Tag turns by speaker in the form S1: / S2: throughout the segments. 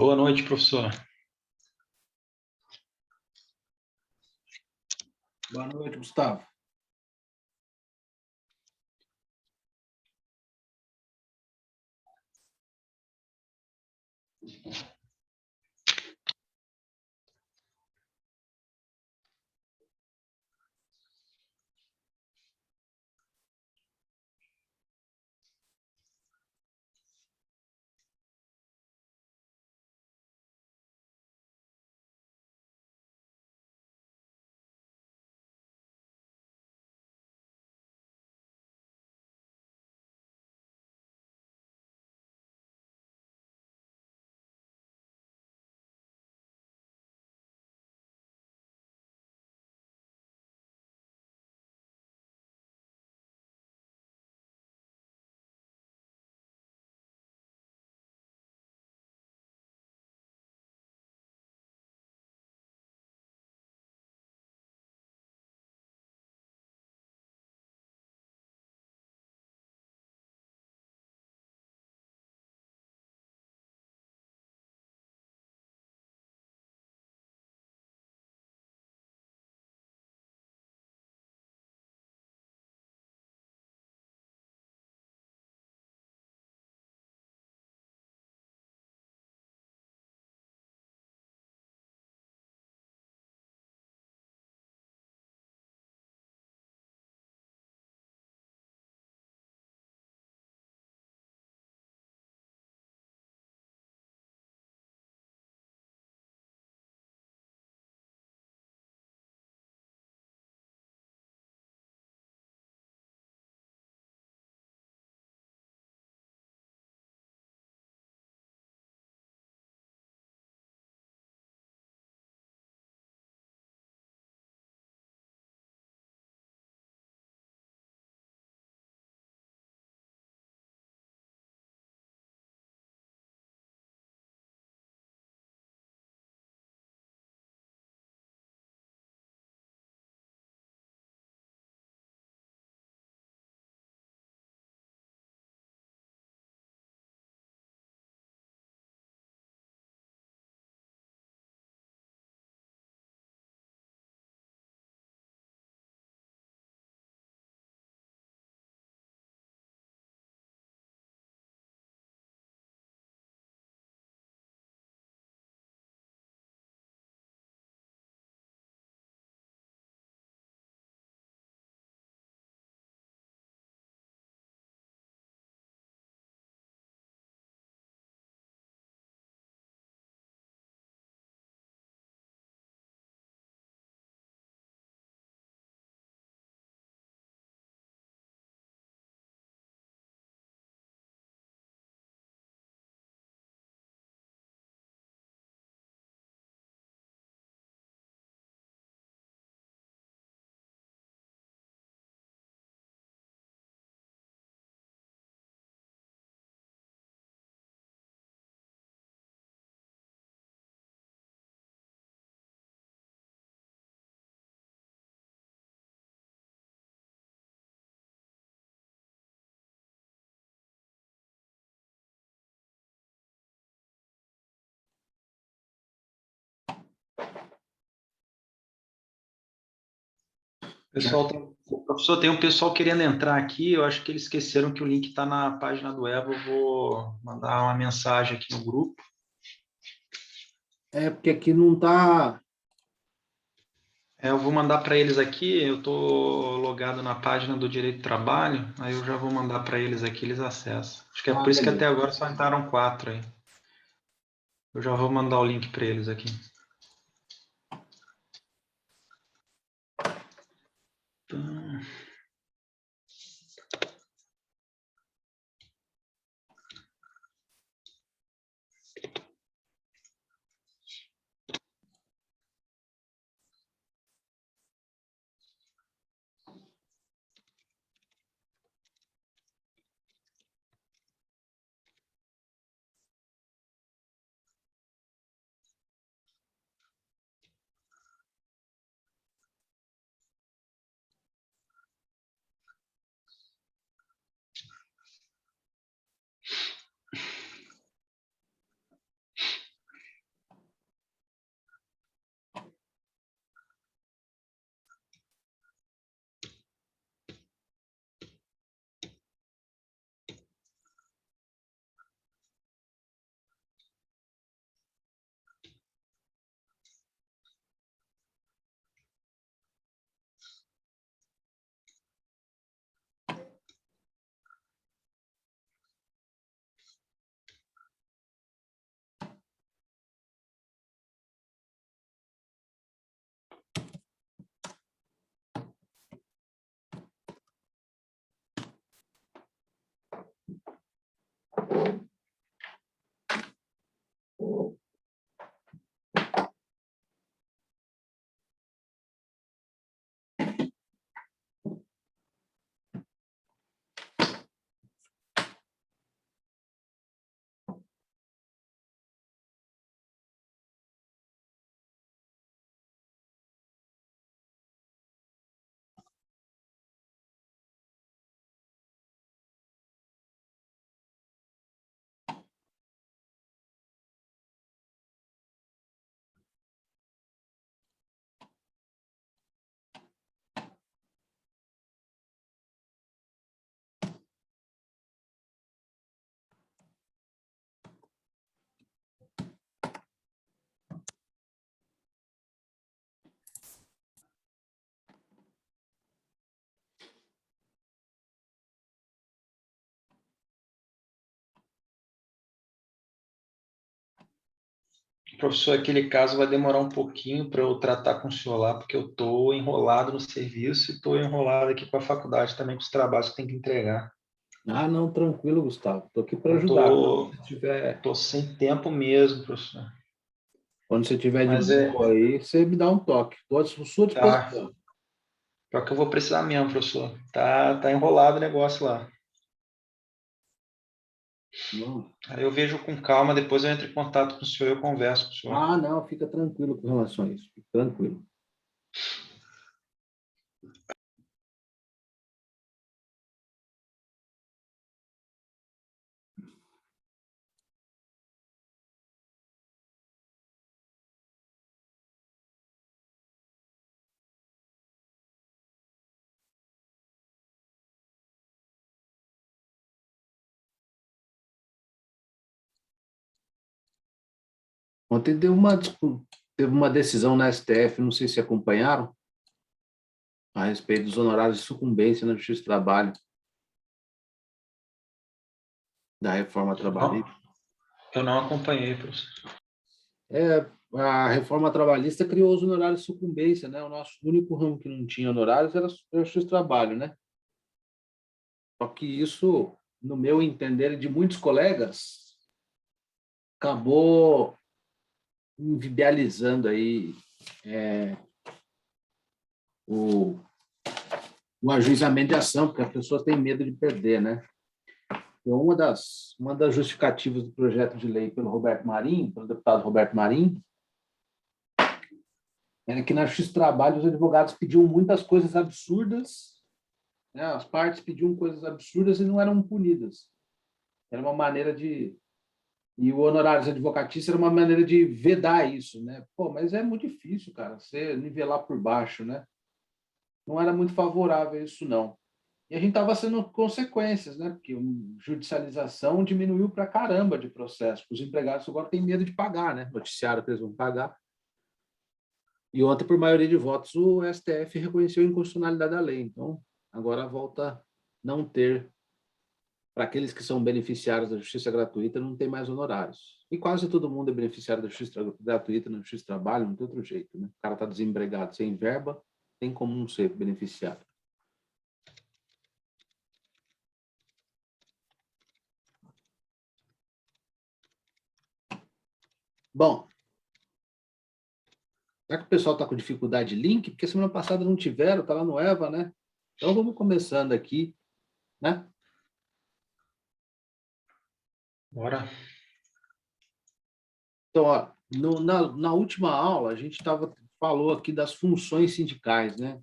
S1: Boa noite, professor.
S2: Boa noite, Gustavo.
S1: Pessoal, professor, tem um pessoal querendo entrar aqui. Eu acho que eles esqueceram que o link está na página do Evo. Eu vou mandar uma mensagem aqui no grupo.
S2: É, porque aqui não está...
S1: Eu vou mandar para eles aqui. Eu estou logado na página do Direito do Trabalho. Aí eu já vou mandar para eles aqui, eles acessam. Acho que é por isso que até
S2: beleza.
S1: agora só entraram 4 aí. Eu já vou mandar o link para eles aqui. Então... Professor, aquele caso vai demorar um pouquinho para eu tratar com o senhor lá, porque eu estou enrolado no serviço e estou enrolado aqui com a faculdade também, com os trabalhos que tem que entregar.
S2: Ah, não, tranquilo, Gustavo. Estou aqui para
S1: Eu
S2: ajudar.
S1: tô sem tempo mesmo, professor.
S2: Quando você tiver de
S1: Mas é,
S2: boa aí, você me dá um toque. Estou à sua
S1: tá.
S2: disposição.
S1: Pior que eu vou precisar mesmo, professor. Tá enrolado o negócio lá.
S2: Não.
S1: Aí eu vejo com calma, depois eu entro em contato com o senhor e eu converso com o senhor.
S2: Ah, não, fica tranquilo com relação a isso. Fica tranquilo. Ontem teve uma decisão na STF, não sei se acompanharam, a respeito dos honorários de sucumbência na Justiça do Trabalho, da reforma
S1: Não,
S2: trabalhista.
S1: eu não acompanhei, professor.
S2: É, a reforma trabalhista criou os honorários de sucumbência, né? O nosso único ramo que não tinha honorários era a Justiça do Trabalho, né? Só que isso, no meu entender, e de muitos colegas, acabou inviabilizando aí o, o ajuizamento de ação, porque as pessoas têm medo de perder, né? Então, uma das justificativas do projeto de lei pelo Roberto Marinho, pelo deputado Roberto Marinho, era que na Justiça do Trabalho os advogados pediam muitas coisas absurdas, né? As partes pediam coisas absurdas e não eram punidas. Era uma maneira de... E o honorários advocatícios era uma maneira de vedar isso, né? Pô, mas é muito difícil, cara, você nivelar por baixo, né? Não era muito favorável a isso, não. E a gente estava sendo consequências, né? Porque a judicialização diminuiu para caramba de processo. Os empregados agora têm medo de pagar, né? Noticiário que eles vão pagar. E ontem, por maioria de votos, o STF reconheceu a inconstitucionalidade da lei. Então, agora volta a não ter, para aqueles que são beneficiários da justiça gratuita, não tem mais honorários. E quase todo mundo é beneficiário da justiça gratuita na justiça do trabalho, não tem outro jeito, né? O cara está desempregado, sem verba, tem como não ser beneficiário. Bom, será que o pessoal está com dificuldade de link? Porque semana passada não tiveram, está lá no EVA, né? Então vamos começando aqui, né?
S1: Bora.
S2: Então, ó, na última aula, a gente falou aqui das funções sindicais, né?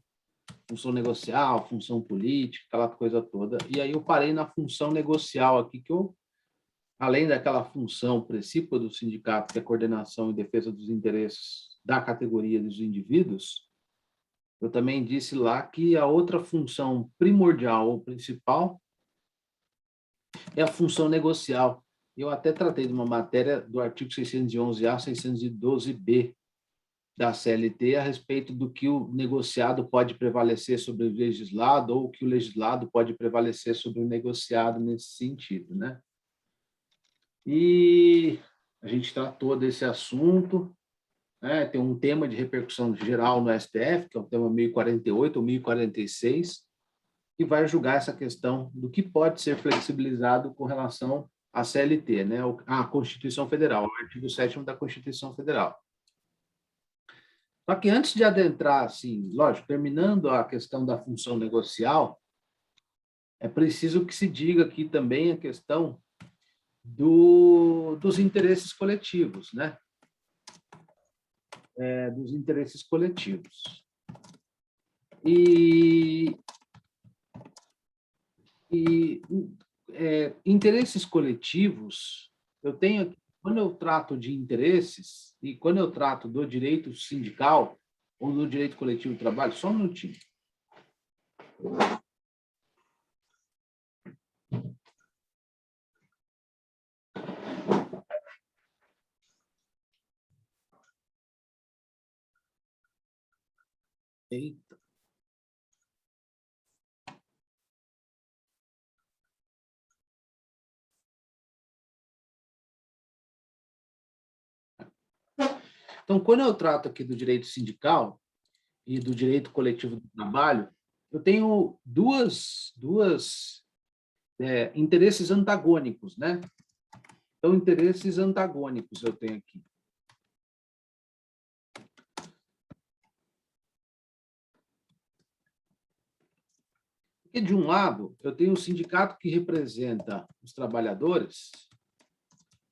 S2: Função negocial, função política, aquela coisa toda. E aí eu parei na função negocial aqui, que eu, além daquela função principal do sindicato, que é a coordenação e defesa dos interesses da categoria dos indivíduos, eu também disse lá que a outra função primordial ou principal é a função negocial. Eu até tratei de uma matéria do artigo 611-A, 612-B da CLT a respeito do que o negociado pode prevalecer sobre o legislado ou que o legislado pode prevalecer sobre o negociado nesse sentido, né? E a gente tratou desse assunto, né? Tem um tema de repercussão geral no STF, que é o tema 1048 ou 1046, que vai julgar essa questão do que pode ser flexibilizado com relação à CLT, né? A Constituição Federal, o artigo 7º da Constituição Federal. Só que antes de adentrar, assim, lógico, terminando a questão da função negocial, é preciso que se diga aqui também a questão dos interesses coletivos, né? Dos interesses coletivos. E interesses coletivos, eu tenho, quando eu trato de interesses e quando eu trato do direito sindical ou do direito coletivo do trabalho, só um minutinho. Eita. Então, quando eu trato aqui do direito sindical e do direito coletivo do trabalho, eu tenho duas interesses antagônicos, né? Então, interesses antagônicos eu tenho aqui. Porque, de um lado, eu tenho o sindicato que representa os trabalhadores,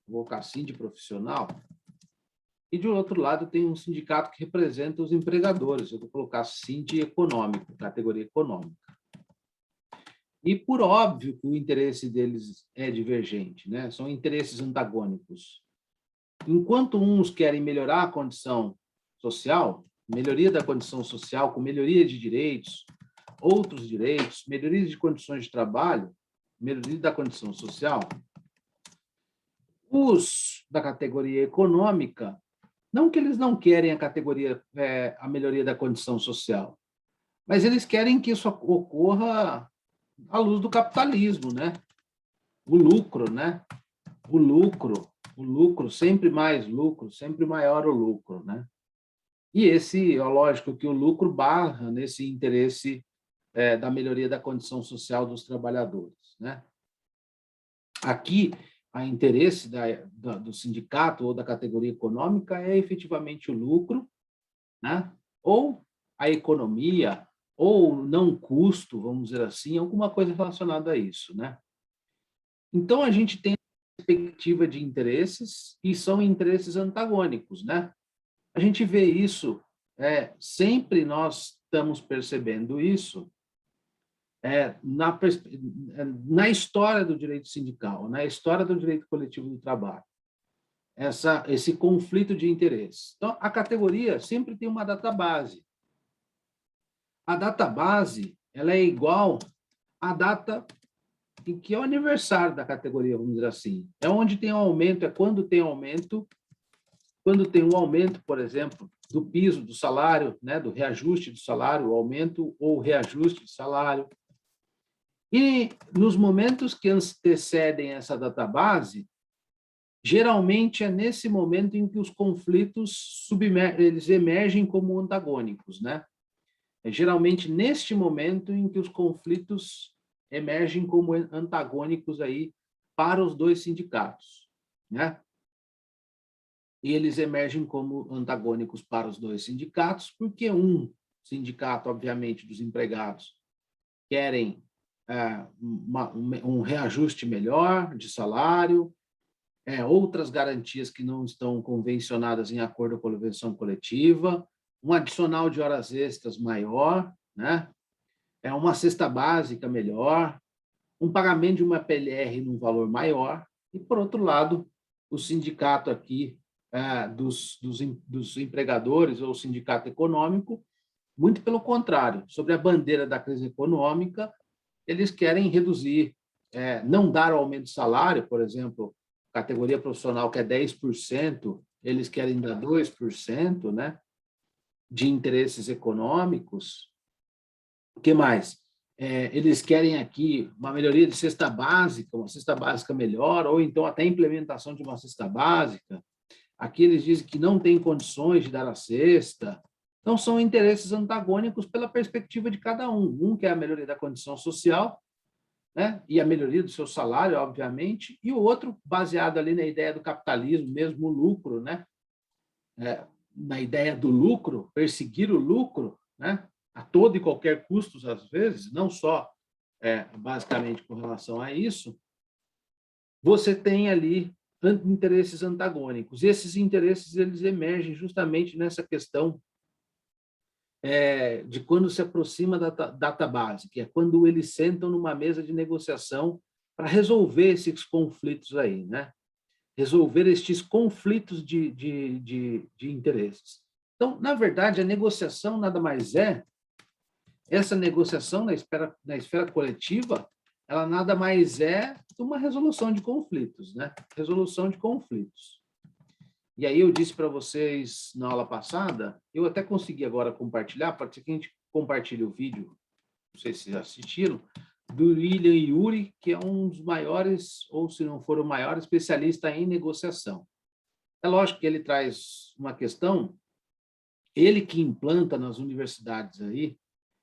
S2: vou colocar assim de profissional, e, de outro lado, eu tenho um sindicato que representa os empregadores, eu vou colocar assim de econômico, categoria econômica. E, por óbvio, que o interesse deles é divergente, né? São interesses antagônicos. Enquanto uns querem melhorar a condição social, melhoria da condição social com melhoria de direitos, outros direitos, melhoria de condições de trabalho, melhoria da condição social, os da categoria econômica, não que eles não querem a melhoria da condição social, mas eles querem que isso ocorra à luz do capitalismo, né? O lucro, né? O lucro, sempre mais lucro, sempre maior o lucro, né? E lógico que o lucro barra nesse interesse da melhoria da condição social dos trabalhadores, né? Aqui, o interesse do sindicato ou da categoria econômica é efetivamente o lucro, né? Ou a economia, ou não custo, vamos dizer assim, alguma coisa relacionada a isso, né? Então, a gente tem a perspectiva de interesses e são interesses antagônicos, né? A gente vê isso, sempre nós estamos percebendo isso na história do direito sindical, na história do direito coletivo do trabalho, esse conflito de interesses. Então, a categoria sempre tem uma database. A database ela é igual à data em que é o aniversário da categoria, vamos dizer assim. É onde tem um aumento, é quando tem aumento, quando tem um aumento, por exemplo, do piso do salário, né, do reajuste do salário, o aumento ou reajuste de salário. E nos momentos que antecedem essa database, geralmente é nesse momento em que os conflitos eles emergem como antagônicos, né? É geralmente neste momento em que os conflitos emergem como antagônicos aí para os dois sindicatos, né? E eles emergem como antagônicos para os dois sindicatos, porque um sindicato, obviamente, dos empregados querem um reajuste melhor de salário, outras garantias que não estão convencionadas em acordo com a convenção coletiva, um adicional de horas extras maior, né? Uma cesta básica melhor, um pagamento de uma PLR num valor maior, e, por outro lado, o sindicato aqui dos empregadores ou sindicato econômico, muito pelo contrário, sobre a bandeira da crise econômica, eles querem reduzir, não dar aumento de salário, por exemplo, categoria profissional que é 10%, eles querem dar 2%, né, de interesses econômicos. O que mais? Eles querem aqui uma melhoria de cesta básica, uma cesta básica melhor, ou então até a implementação de uma cesta básica. Aqui eles dizem que não tem condições de dar a cesta. Então, são interesses antagônicos pela perspectiva de cada um. Um quer a melhoria da condição social, né? E a melhoria do seu salário, obviamente, e o outro baseado ali na ideia do capitalismo, mesmo o lucro, né? Na ideia do lucro, perseguir o lucro, né? A todo e qualquer custo, às vezes, não só basicamente com relação a isso, você tem ali interesses antagônicos. E esses interesses eles emergem justamente nessa questão de quando se aproxima da database, que é quando eles sentam numa mesa de negociação para resolver esses conflitos aí, né? Resolver estes conflitos de interesses. Então, na verdade, a negociação nada mais essa negociação na esfera coletiva, ela nada mais é uma resolução de conflitos, né? Resolução de conflitos. E aí eu disse para vocês na aula passada, eu até consegui agora compartilhar, para que a gente compartilhe o vídeo, não sei se já assistiram, do William Ury, que é um dos maiores, ou se não for o maior, especialista em negociação. É lógico que ele traz uma questão, ele que implanta nas universidades aí,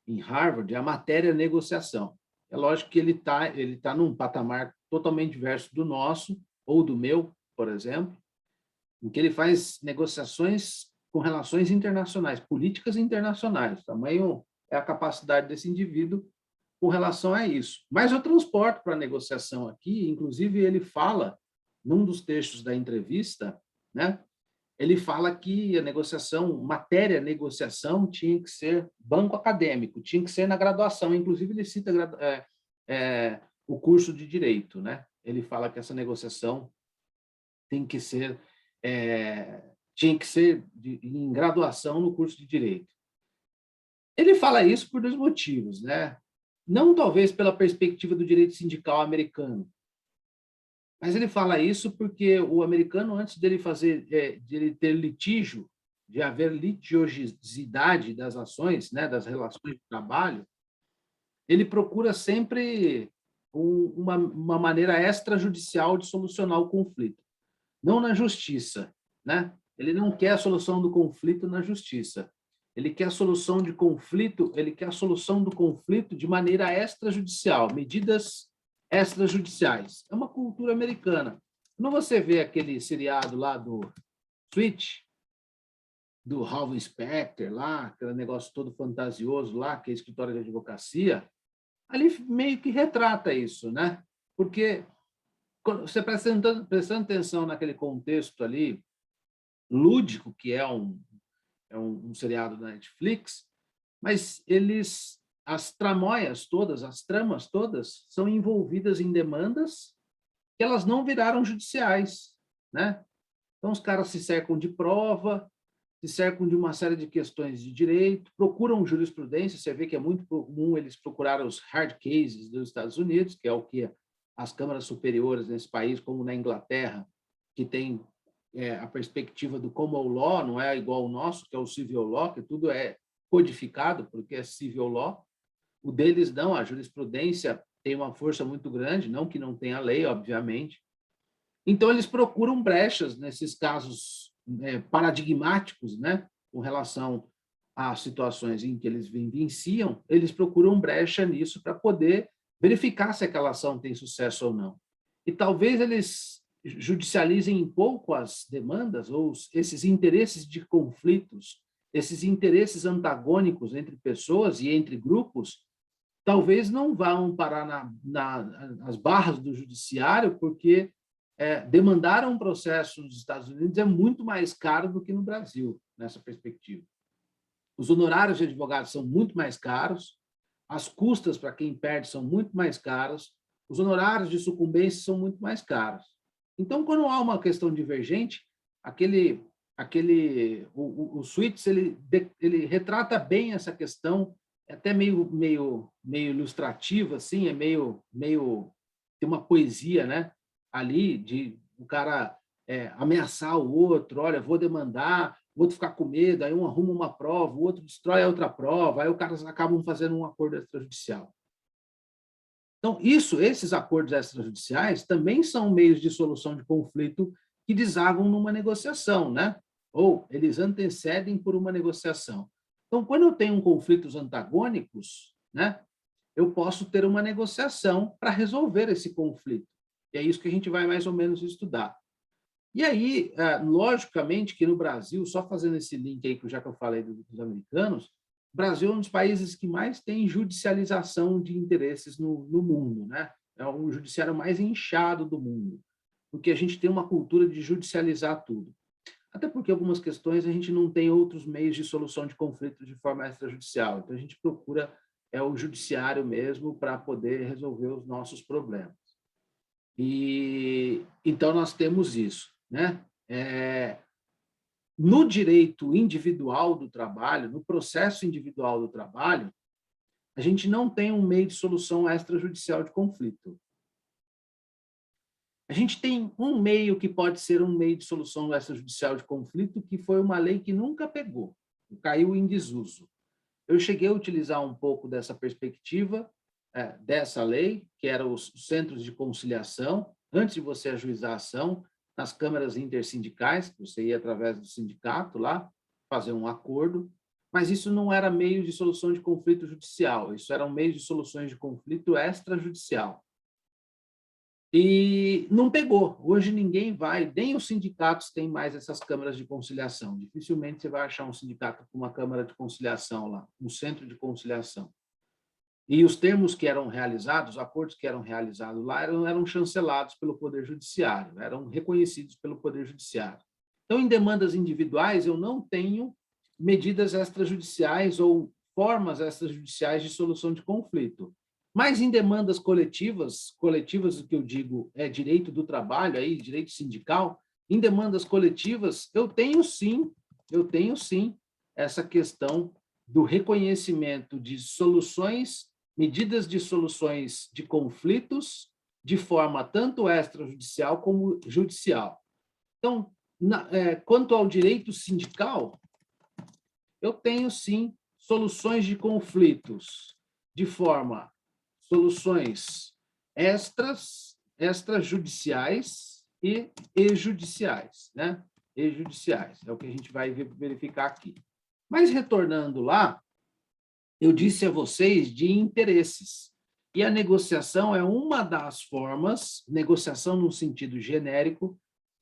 S2: em Harvard, a matéria negociação. É lógico que ele tá num patamar totalmente diverso do nosso, ou do meu, por exemplo, em que ele faz negociações com relações internacionais, políticas internacionais. O tamanho é a capacidade desse indivíduo com relação a isso. Mas eu transporto para a negociação aqui, inclusive ele fala, num dos textos da entrevista, né, ele fala que a negociação, matéria negociação, tinha que ser banco acadêmico, tinha que ser na graduação. Inclusive, ele cita o curso de Direito. Né? Ele fala que essa negociação tem que ser, tinha que ser em graduação no curso de Direito. Ele fala isso por dois motivos. Né? Não talvez pela perspectiva do direito sindical americano, mas ele fala isso porque o americano, antes dele de ele ter litígio, de haver litigiosidade das ações, né, das relações de trabalho, ele procura sempre uma maneira extrajudicial de solucionar o conflito, não na justiça, né? Ele não quer a solução do conflito na justiça. Ele quer a solução de conflito, ele quer a solução do conflito de maneira extrajudicial, medidas extrajudiciais. É uma cultura americana. Quando você vê aquele seriado lá do Switch, do Harvey Specter, lá, aquele negócio todo fantasioso lá, que é escritório de advocacia, ali meio que retrata isso, né? Porque quando você prestando atenção naquele contexto ali, lúdico, que é um seriado da Netflix, mas as tramóias todas, as tramas todas, são envolvidas em demandas que elas não viraram judiciais, né? Então, os caras se cercam de prova, se cercam de uma série de questões de direito, procuram jurisprudência. Você vê que é muito comum eles procurarem os hard cases dos Estados Unidos, que é o que as câmaras superiores nesse país, como na Inglaterra, que tem a perspectiva do common law, não é igual ao nosso, que é o civil law, que tudo é codificado, porque é civil law. O deles não, a jurisprudência tem uma força muito grande, não que não tenha lei, obviamente. Então, eles procuram brechas nesses casos paradigmáticos, né, com relação a situações em que eles vivenciam, eles procuram brecha nisso para poder verificar se aquela ação tem sucesso ou não. E talvez eles judicializem em pouco as demandas ou esses interesses de conflitos, esses interesses antagônicos entre pessoas e entre grupos, talvez não vão parar nas barras do judiciário, porque demandar um processo nos Estados Unidos é muito mais caro do que no Brasil, nessa perspectiva. Os honorários de advogados são muito mais caros, as custas para quem perde são muito mais caras, os honorários de sucumbência são muito mais caros. Então, quando há uma questão divergente, o Switz ele retrata bem essa questão, é até meio ilustrativa, assim, tem uma poesia, né? Ali de o cara ameaçar o outro, olha, vou demandar, o outro ficar com medo, aí um arruma uma prova, o outro destrói a outra prova, aí os caras acabam fazendo um acordo extrajudicial. Então, esses acordos extrajudiciais também são meios de solução de conflito que desagam numa negociação, né? Ou eles antecedem por uma negociação. Então, quando eu tenho conflitos antagônicos, né, eu posso ter uma negociação para resolver esse conflito. E é isso que a gente vai mais ou menos estudar. E aí, logicamente, que no Brasil, só fazendo esse link aí, já que eu falei dos americanos, o Brasil é um dos países que mais tem judicialização de interesses no mundo, né? É o judiciário mais inchado do mundo, porque a gente tem uma cultura de judicializar tudo. Até porque algumas questões a gente não tem outros meios de solução de conflitos de forma extrajudicial. Então, a gente procura o judiciário mesmo para poder resolver os nossos problemas. E então nós temos isso, né? No direito individual do trabalho, no processo individual do trabalho, a gente não tem um meio de solução extrajudicial de conflito. A gente tem um meio que pode ser um meio de solução extrajudicial de conflito, que foi uma lei que nunca pegou, caiu em desuso. Eu cheguei a utilizar um pouco dessa perspectiva, dessa lei, que eram os centros de conciliação, antes de você ajuizar a ação. nas câmaras intersindicais, você ia através do sindicato lá, fazer um acordo, mas isso não era meio de solução de conflito judicial, isso era um meio de soluções de conflito extrajudicial. E não pegou. Hoje ninguém vai, nem os sindicatos têm mais essas câmaras de conciliação. Dificilmente você vai achar um sindicato com uma câmara de conciliação lá, um centro de conciliação. E os termos que eram realizados, os acordos que eram realizados lá, eram chancelados pelo Poder Judiciário, eram reconhecidos pelo Poder Judiciário. Então, em demandas individuais, eu não tenho medidas extrajudiciais ou formas extrajudiciais de solução de conflito. Mas em demandas coletivas, coletivas o que eu digo é direito do trabalho, aí, direito sindical, em demandas coletivas, eu tenho sim essa questão do reconhecimento de soluções, medidas de soluções de conflitos, de forma tanto extrajudicial como judicial. Então, quanto ao direito sindical, eu tenho sim soluções de conflitos de forma soluções extrajudiciais e judiciais, né? E judiciais, é o que a gente vai verificar aqui. Mas retornando lá, eu disse a vocês de interesses. E a negociação é uma das formas, negociação no sentido genérico,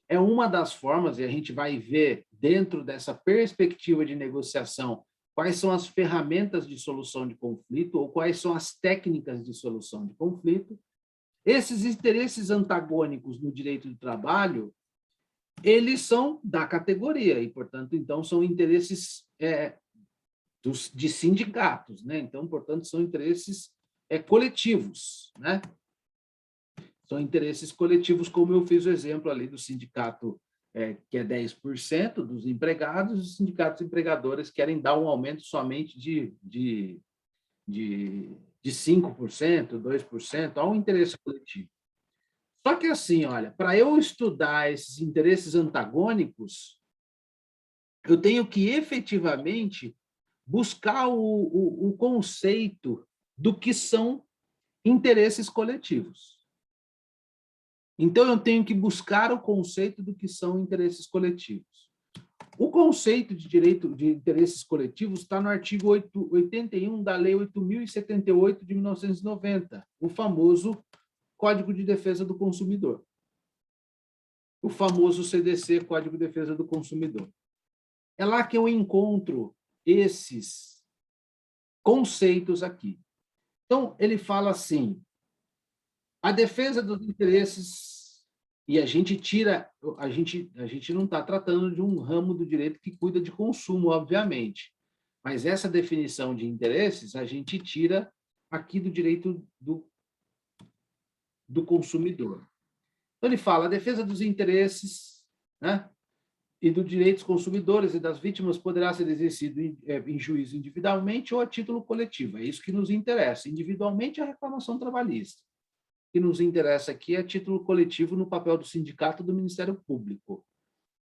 S2: é uma das formas, e a gente vai ver dentro dessa perspectiva de negociação quais são as ferramentas de solução de conflito ou quais são as técnicas de solução de conflito. Esses interesses antagônicos no direito do trabalho, eles são da categoria e, portanto, então, são interesses de sindicatos, né? Então, portanto, são interesses coletivos, né? São interesses coletivos, como eu fiz o exemplo ali do sindicato que é 10% dos empregados, os sindicatos empregadores querem dar um aumento somente de 5%, 2%, há um interesse coletivo. Só que assim, olha, para eu estudar esses interesses antagônicos, eu tenho que efetivamente buscar o conceito do que são interesses coletivos. Então, eu tenho que buscar o conceito do que são interesses coletivos. O conceito de direito de interesses coletivos está no artigo 81 da Lei 8.078 de 1990, o famoso Código de Defesa do Consumidor. O famoso CDC, Código de Defesa do Consumidor. É lá que eu encontro esses conceitos aqui. Então, ele fala assim, a defesa dos interesses, e a gente não está tratando de um ramo do direito que cuida de consumo, obviamente, mas essa definição de interesses a gente tira aqui do direito do consumidor. Então, ele fala, a defesa dos interesses, né, e dos direitos dos consumidores e das vítimas poderá ser exercido em juízo individualmente ou a título coletivo. É isso que nos interessa. Individualmente, a reclamação trabalhista. O que nos interessa aqui é título coletivo no papel do sindicato do Ministério Público.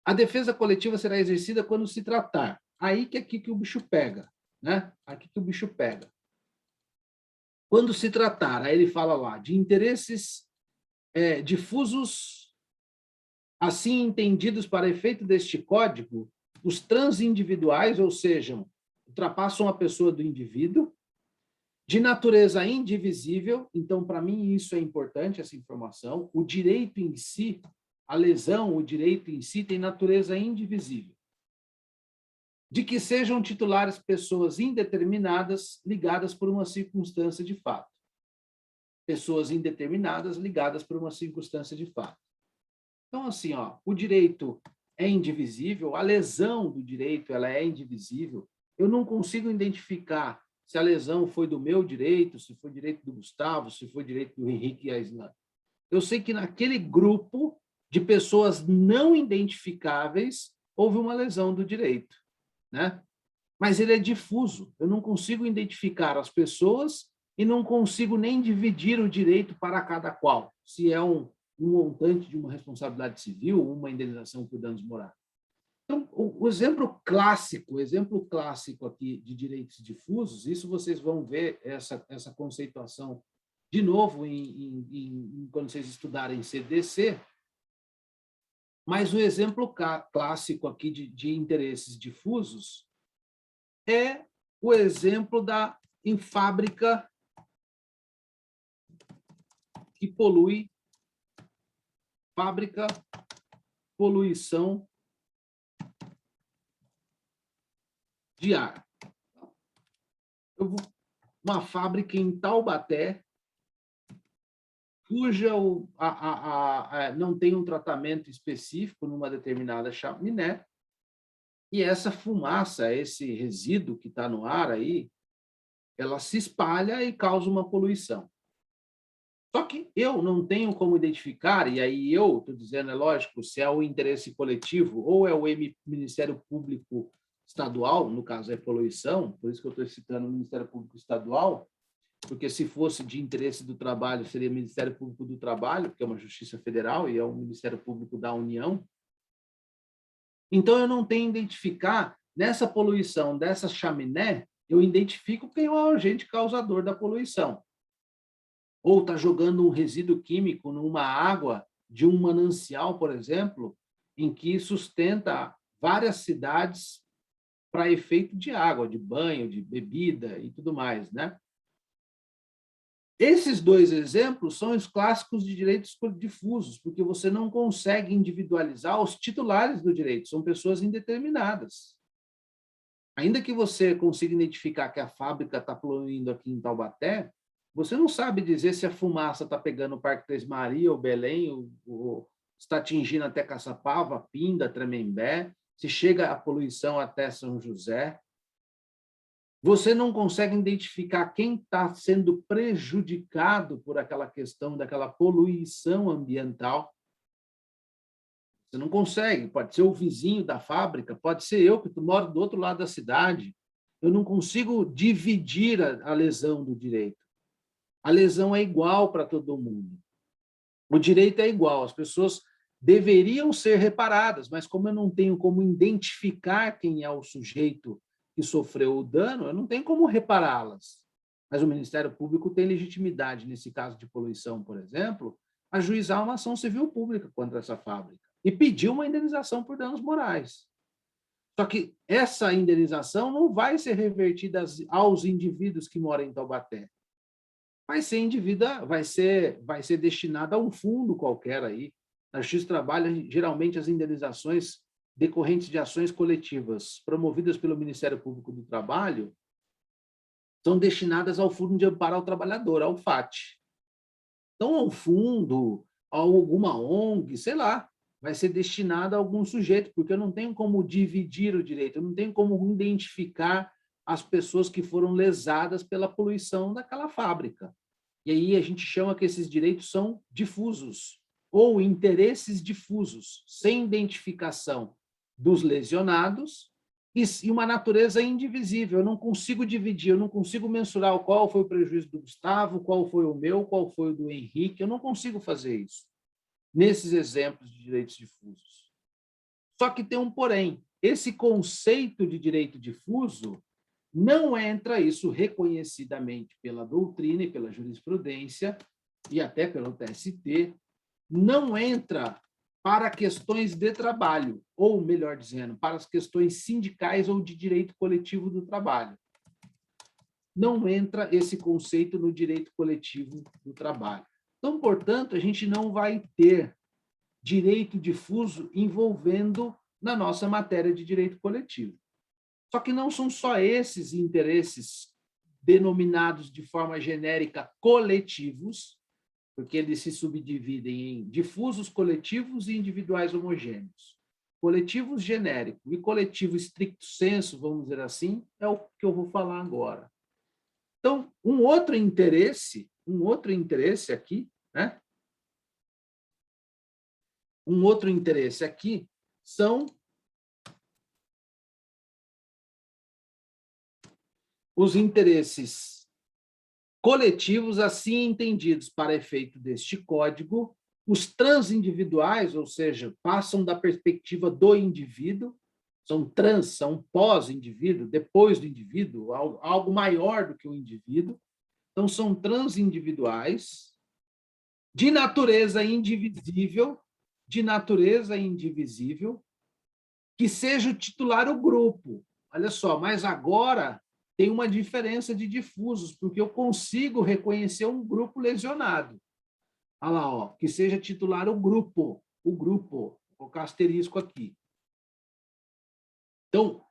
S2: A defesa coletiva será exercida quando se tratar. Aí que é aqui que o bicho pega, né? Aqui que o bicho pega. Quando se tratar, aí ele fala lá, de interesses difusos, assim entendidos para efeito deste código, os transindividuais, ou seja, ultrapassam a pessoa do indivíduo, de natureza indivisível, então, para mim, isso é importante, essa informação, o direito em si, a lesão, o direito em si, tem natureza indivisível. De que sejam titulares pessoas indeterminadas ligadas por uma circunstância de fato. Pessoas indeterminadas ligadas por uma circunstância de fato. Então, assim, ó, o direito é indivisível, a lesão do direito ela é indivisível, eu não consigo identificar se a lesão foi do meu direito, se foi direito do Gustavo, se foi direito do Henrique e a Islã. Eu sei que naquele grupo de pessoas não identificáveis houve uma lesão do direito, né? Mas ele é difuso, eu não consigo identificar as pessoas e não consigo nem dividir o direito para cada qual, se é um montante de uma responsabilidade civil ou uma indenização por danos morais. Então, o exemplo clássico aqui de direitos difusos, isso vocês vão ver essa conceituação de novo quando vocês estudarem CDC, Mas o exemplo clássico aqui de interesses difusos é o exemplo em fábrica que polui, fábrica, poluição de ar. Uma fábrica em Taubaté, cuja não tem um tratamento específico numa determinada chaminé, e essa fumaça, esse resíduo que está no ar aí, ela se espalha e causa uma poluição. Só que eu não tenho como identificar, e aí eu estou dizendo, é lógico, se é o interesse coletivo ou é o Ministério Público Estadual, no caso é poluição, por isso que eu estou citando o Ministério Público Estadual, porque se fosse de interesse do trabalho, seria o Ministério Público do Trabalho, que é uma justiça federal e é um Ministério Público da União. Então, eu não tenho identificar nessa poluição, dessa chaminé, eu identifico quem é o agente causador da poluição. Ou está jogando um resíduo químico numa água de um manancial, por exemplo, em que sustenta várias cidades para efeito de água, de banho, de bebida e tudo mais, né? Esses dois exemplos são os clássicos de direitos difusos, porque você não consegue individualizar os titulares do direito, são pessoas indeterminadas. Ainda que você consiga identificar que a fábrica está poluindo aqui em Taubaté, você não sabe dizer se a fumaça está pegando o Parque Três Marias, ou Belém, ou está atingindo até Caçapava, Pinda, Tremembé, se chega a poluição até São José. Você não consegue identificar quem está sendo prejudicado por aquela questão daquela poluição ambiental. Você não consegue. Pode ser o vizinho da fábrica, pode ser eu que moro do outro lado da cidade. Eu não consigo dividir a lesão do direito. A lesão é igual para todo mundo. O direito é igual. As pessoas deveriam ser reparadas, mas como eu não tenho como identificar quem é o sujeito que sofreu o dano, eu não tenho como repará-las. Mas o Ministério Público tem legitimidade, nesse caso de poluição, por exemplo, a ajuizar uma ação civil pública contra essa fábrica e pedir uma indenização por danos morais. Só que essa indenização não vai ser revertida aos indivíduos que moram em Taubaté. Vai ser destinada a um fundo qualquer aí. Na Justiça do Trabalho, geralmente as indenizações decorrentes de ações coletivas promovidas pelo Ministério Público do Trabalho são destinadas ao Fundo de Amparo ao Trabalhador, ao FAT. Então, ao fundo, a alguma ONG, sei lá, vai ser destinada a algum sujeito, porque eu não tenho como dividir o direito, eu não tenho como identificar as pessoas que foram lesadas pela poluição daquela fábrica. E aí a gente chama que esses direitos são difusos, ou interesses difusos, sem identificação dos lesionados e uma natureza indivisível. Eu não consigo dividir, eu não consigo mensurar qual foi o prejuízo do Gustavo, qual foi o meu, qual foi o do Henrique, eu não consigo fazer isso nesses exemplos de direitos difusos. Só que tem um porém. Esse conceito de direito difuso não entra, isso reconhecidamente pela doutrina e pela jurisprudência, e até pelo TST, não entra para questões de trabalho, ou, melhor dizendo, para as questões sindicais ou de direito coletivo do trabalho. Não entra esse conceito no direito coletivo do trabalho. Então, portanto, a gente não vai ter direito difuso envolvendo na nossa matéria de direito coletivo. Só que não são só esses interesses denominados de forma genérica coletivos, porque eles se subdividem em difusos coletivos e individuais homogêneos. Coletivos genérico e coletivo stricto sensu, vamos dizer assim, é o que eu vou falar agora. Então, um outro interesse aqui, né? Um outro interesse aqui são os interesses coletivos assim entendidos para efeito deste código, os transindividuais, ou seja, passam da perspectiva do indivíduo, são pós-indivíduo, depois do indivíduo, algo maior do que o indivíduo. Então, são transindividuais, de natureza indivisível, de natureza indivisível, que seja o titular o grupo. Olha só, mas agora tem uma diferença de difusos, porque eu consigo reconhecer um grupo lesionado. Olha lá, ó, que seja titular o grupo, vou colocar asterisco aqui. Então,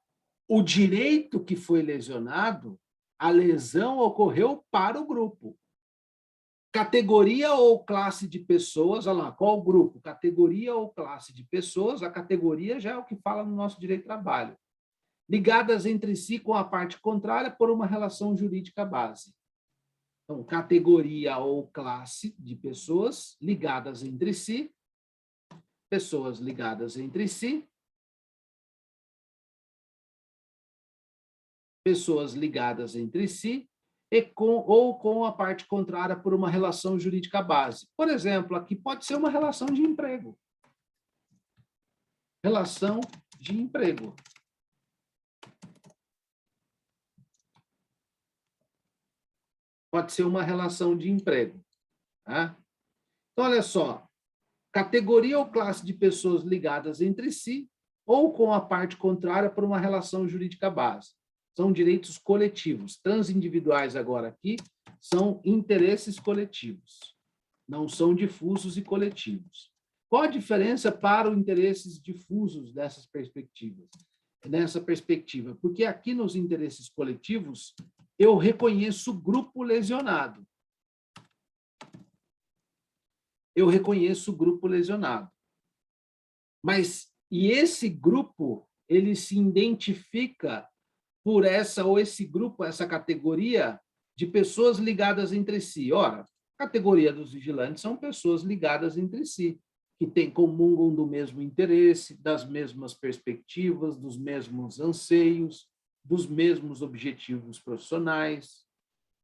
S2: o direito que foi lesionado, a lesão ocorreu para o grupo. Categoria ou classe de pessoas, olha lá, qual o grupo? Categoria ou classe de pessoas, a categoria já é o que fala no nosso direito do trabalho. Ligadas entre si com a parte contrária por uma relação jurídica base. Então, categoria ou classe de pessoas ligadas entre si, pessoas ligadas entre si, pessoas ligadas entre si, ou com a parte contrária por uma relação jurídica base. Por exemplo, aqui pode ser uma relação de emprego. Relação de emprego. Pode ser uma relação de emprego. Tá? Então, olha só. Categoria ou classe de pessoas ligadas entre si, ou com a parte contrária por uma relação jurídica base. São direitos coletivos. Transindividuais agora aqui são interesses coletivos. Não são difusos e coletivos. Qual a diferença para os interesses difusos dessas perspectivas? Nessa perspectiva, porque aqui nos interesses coletivos eu reconheço o grupo lesionado. Eu reconheço o grupo lesionado. E esse grupo, ele se identifica por esse grupo, essa categoria de pessoas ligadas entre si. Ora, a categoria dos vigilantes são pessoas ligadas entre si, que comungam do mesmo interesse, das mesmas perspectivas, dos mesmos anseios, dos mesmos objetivos profissionais,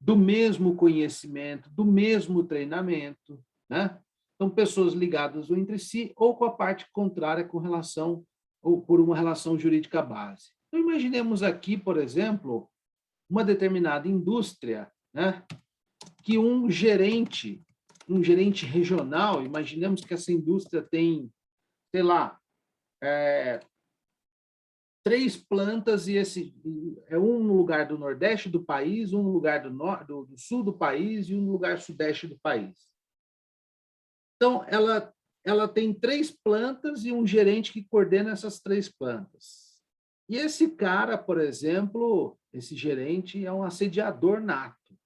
S2: do mesmo conhecimento, do mesmo treinamento, né? Então, pessoas ligadas entre si ou com a parte contrária com relação ou por uma relação jurídica base. Então, imaginemos aqui, por exemplo, uma determinada indústria, né, que um gerente regional, imaginemos que essa indústria tem, sei lá, 3 plantas e esse é um no lugar do Nordeste do país, um no lugar do Sul do país e um no lugar Sudeste do país. Então, ela tem 3 plantas e um gerente que coordena essas 3 plantas. E esse cara, por exemplo, esse gerente é um assediador nato.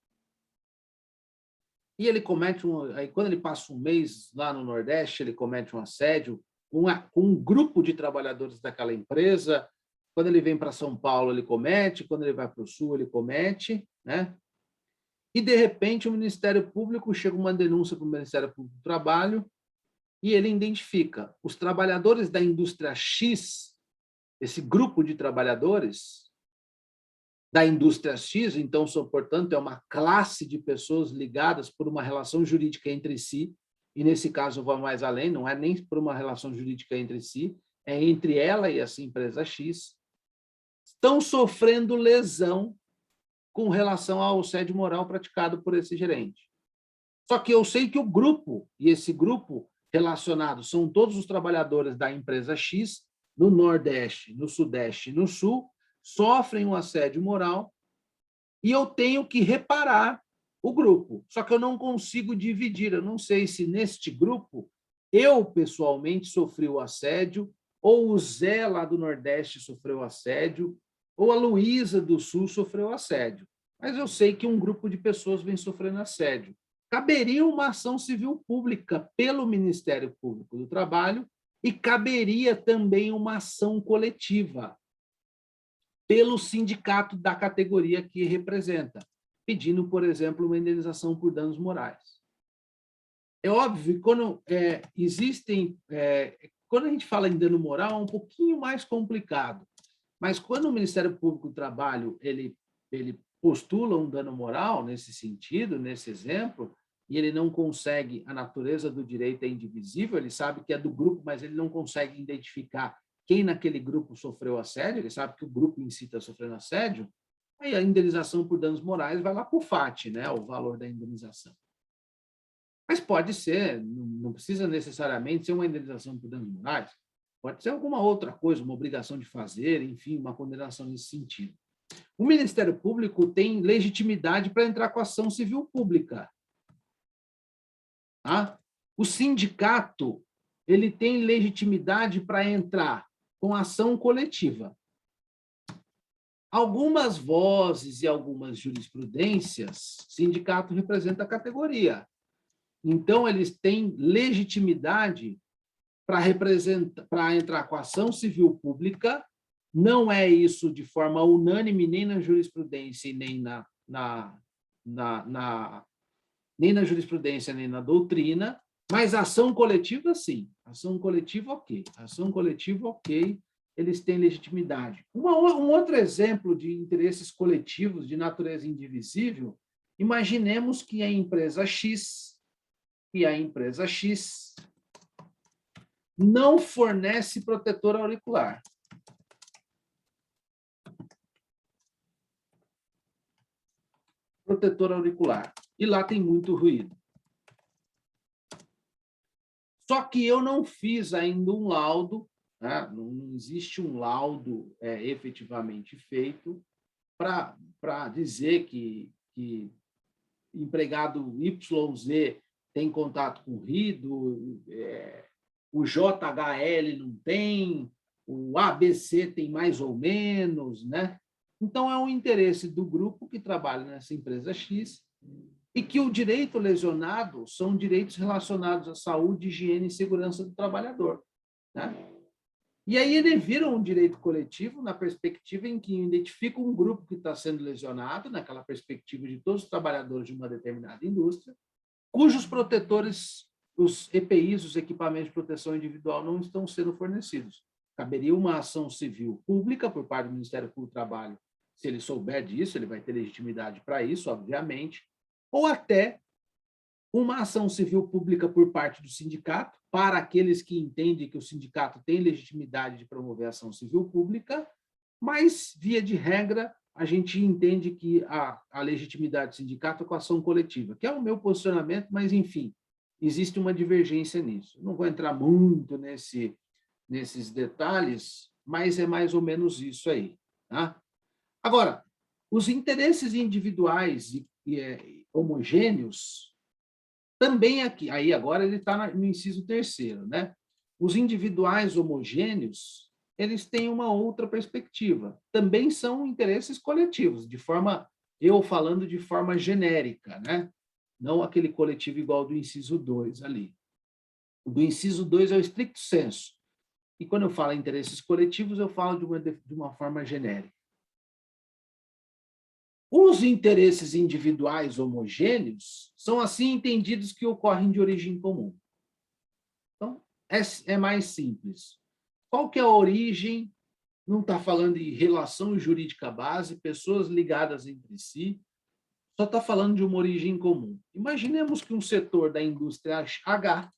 S2: E ele comete aí quando ele passa um mês lá no Nordeste, ele comete um assédio com um grupo de trabalhadores daquela empresa. Quando ele vem para São Paulo, ele comete, quando ele vai para o Sul, ele comete, né? E, de repente, o Ministério Público chega uma denúncia para o Ministério Público do Trabalho e ele identifica os trabalhadores da indústria X, esse grupo de trabalhadores da indústria X, então, portanto, é uma classe de pessoas ligadas por uma relação jurídica entre si, e, nesse caso, eu vou mais além, não é nem por uma relação jurídica entre si, é entre ela e essa empresa X, estão sofrendo lesão com relação ao assédio moral praticado por esse gerente. Só que eu sei que o grupo, e esse grupo relacionado são todos os trabalhadores da empresa X, no Nordeste, no Sudeste e no Sul, sofrem um assédio moral e eu tenho que reparar o grupo. Só que eu não consigo dividir, eu não sei se neste grupo eu pessoalmente sofri o assédio, ou o Zé lá do Nordeste sofreu assédio, ou a Luísa do Sul sofreu assédio. Mas eu sei que um grupo de pessoas vem sofrendo assédio. Caberia uma ação civil pública pelo Ministério Público do Trabalho e caberia também uma ação coletiva pelo sindicato da categoria que representa, pedindo, por exemplo, uma indenização por danos morais. É óbvio que quando quando a gente fala em dano moral, é um pouquinho mais complicado, mas quando o Ministério Público do Trabalho ele postula um dano moral nesse sentido, nesse exemplo, e ele não consegue, a natureza do direito é indivisível, ele sabe que é do grupo, mas ele não consegue identificar quem naquele grupo sofreu assédio, ele sabe que o grupo em si está sofrendo assédio, aí a indenização por danos morais vai lá para o FAT, né, o valor da indenização. Mas pode ser, não precisa necessariamente ser uma indenização por danos morais, pode ser alguma outra coisa, uma obrigação de fazer, enfim, uma condenação nesse sentido. O Ministério Público tem legitimidade para entrar com ação civil pública. Tá? O sindicato ele tem legitimidade para entrar com ação coletiva. Algumas vozes e algumas jurisprudências, sindicato representa a categoria. Então, eles têm legitimidade para entrar com ação civil pública. Não é isso de forma unânime, nem na jurisprudência, nem nem na jurisprudência, nem na doutrina, mas ação coletiva, sim. Ação coletiva, ok. Ação coletiva, ok. Eles têm legitimidade. Um outro exemplo de interesses coletivos de natureza indivisível, imaginemos que a empresa X não fornece protetor auricular. Protetor auricular. E lá tem muito ruído. Só que eu não fiz ainda um laudo, né? Não existe um laudo efetivamente feito para dizer que empregado YZ tem contato com ruído, o JHL não tem, o ABC tem mais ou menos, né? Então, é um interesse do grupo que trabalha nessa empresa X e que o direito lesionado são direitos relacionados à saúde, higiene e segurança do trabalhador, né? E aí ele vira um direito coletivo na perspectiva em que identifica um grupo que está sendo lesionado, naquela perspectiva de todos os trabalhadores de uma determinada indústria, cujos protetores, os EPIs, os equipamentos de proteção individual, não estão sendo fornecidos. Caberia uma ação civil pública por parte do Ministério Público do Trabalho. Se ele souber disso, ele vai ter legitimidade para isso, obviamente, ou até uma ação civil pública por parte do sindicato, para aqueles que entendem que o sindicato tem legitimidade de promover ação civil pública, mas, via de regra, a gente entende que a legitimidade do sindicato é com a ação coletiva, que é o meu posicionamento, mas, enfim, existe uma divergência nisso. Não vou entrar muito nesses detalhes, mas é mais ou menos isso aí. Tá? Agora, os interesses individuais e homogêneos, também aqui, aí agora ele está no inciso 3º, né? Os individuais homogêneos, eles têm uma outra perspectiva. Também são interesses coletivos, eu falando de forma genérica, né? Não aquele coletivo igual do inciso 2 ali. O do inciso 2 é o stricto sensu. E quando eu falo em interesses coletivos, eu falo de uma forma genérica. Os interesses individuais homogêneos são assim entendidos que ocorrem de origem comum. Então, é mais simples. Qual que é a origem? Não está falando de relação jurídica base, pessoas ligadas entre si, só está falando de uma origem comum. Imaginemos que um setor da indústria H,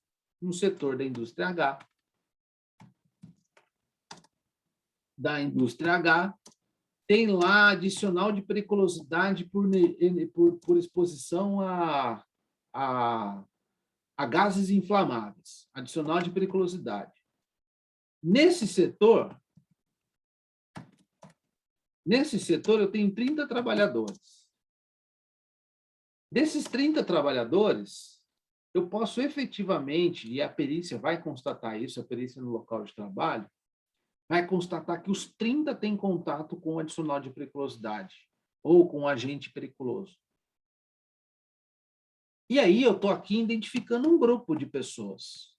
S2: tem lá adicional de periculosidade por exposição a gases inflamáveis, adicional de periculosidade. Nesse setor eu tenho 30 trabalhadores. Desses 30 trabalhadores, eu posso efetivamente, e a perícia vai constatar isso, a perícia no local de trabalho, vai constatar que os 30 têm contato com o adicional de periculosidade ou com o agente periculoso. E aí eu estou aqui identificando um grupo de pessoas.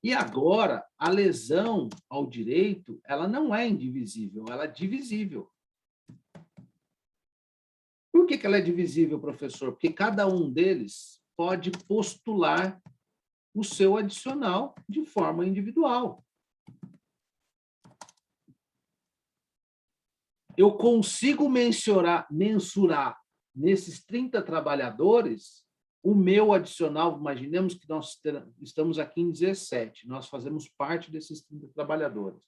S2: E agora, a lesão ao direito, ela não é indivisível, ela é divisível. Por que ela é divisível, professor? Porque cada um deles pode postular o seu adicional de forma individual. Eu consigo mensurar nesses 30 trabalhadores o meu adicional. Imaginemos que nós estamos aqui em 17, nós fazemos parte desses 30 trabalhadores.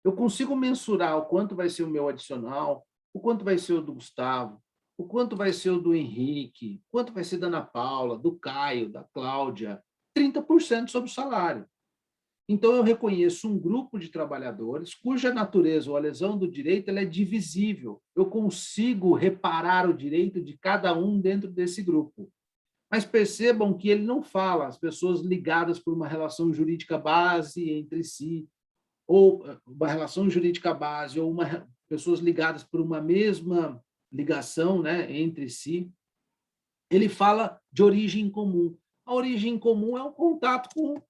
S2: Eu consigo mensurar o quanto vai ser o meu adicional, o quanto vai ser o do Gustavo, o quanto vai ser o do Henrique, quanto vai ser da Ana Paula, do Caio, da Cláudia, 30% sobre o salário. Então, eu reconheço um grupo de trabalhadores cuja natureza ou a lesão do direito ela é divisível. Eu consigo reparar o direito de cada um dentro desse grupo. Mas percebam que ele não fala as pessoas ligadas por uma relação jurídica base entre si, ou uma relação jurídica base, ou pessoas ligadas por uma mesma ligação, né, entre si. Ele fala de origem comum. A origem comum é o contato com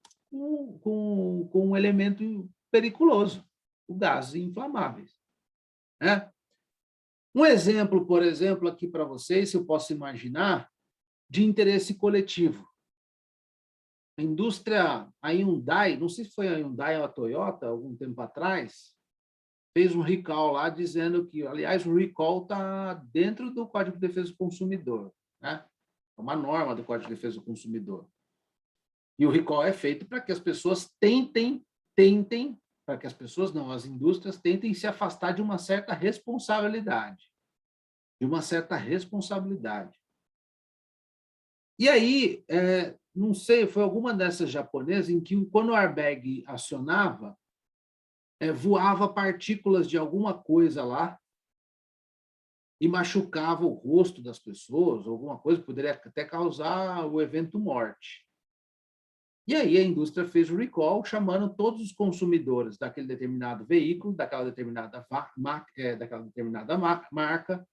S2: um elemento periculoso, o gases inflamáveis. Né? Um exemplo, por exemplo, aqui para vocês, se eu posso imaginar, de interesse coletivo. A indústria, a Hyundai, não sei se foi a Hyundai ou a Toyota, algum tempo atrás, fez um recall lá dizendo que, aliás, o recall está dentro do Código de Defesa do Consumidor, né? É uma norma do Código de Defesa do Consumidor. E o recall é feito para que as pessoas para que as pessoas não, as indústrias tentem se afastar de uma certa responsabilidade. E aí, não sei, foi alguma dessas japonesas em que, quando o airbag acionava, voava partículas de alguma coisa lá e machucava o rosto das pessoas, alguma coisa, poderia até causar o evento morte. E aí a indústria fez o recall, chamando todos os consumidores daquele determinado veículo, daquela determinada marca,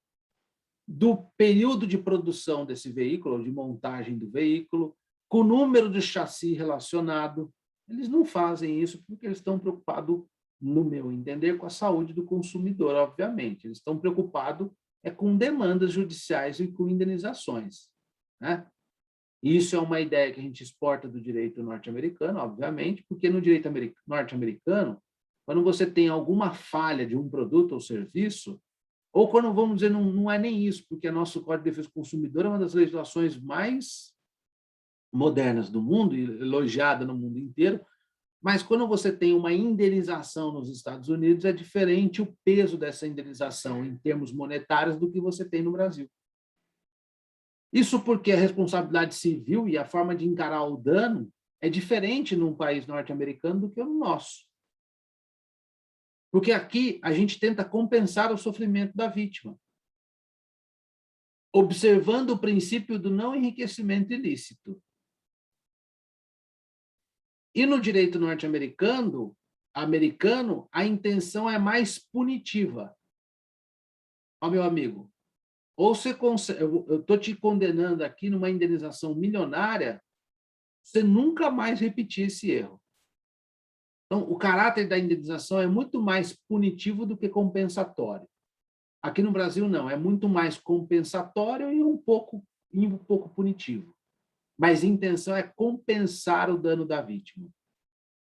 S2: do período de produção desse veículo, de montagem do veículo, com o número de chassi relacionado. Eles não fazem isso porque eles estão preocupados, no meu entender, com a saúde do consumidor, obviamente. Eles estão preocupados com demandas judiciais e com indenizações, né? Isso é uma ideia que a gente exporta do direito norte-americano, obviamente, porque no direito norte-americano, quando você tem alguma falha de um produto ou serviço, ou quando, vamos dizer, não é nem isso, porque o nosso Código de Defesa do Consumidor é uma das legislações mais modernas do mundo, elogiada no mundo inteiro, mas quando você tem uma indenização nos Estados Unidos, é diferente o peso dessa indenização em termos monetários do que você tem no Brasil. Isso porque a responsabilidade civil e a forma de encarar o dano é diferente num país norte-americano do que no nosso. Porque aqui a gente tenta compensar o sofrimento da vítima, observando o princípio do não enriquecimento ilícito. E no direito norte-americano, a intenção é mais punitiva. Ó, meu amigo, ou você consegue, eu estou te condenando aqui numa indenização milionária, você nunca mais repetir esse erro. Então, o caráter da indenização é muito mais punitivo do que compensatório. Aqui no Brasil, não, é muito mais compensatório e um pouco punitivo. Mas a intenção é compensar o dano da vítima.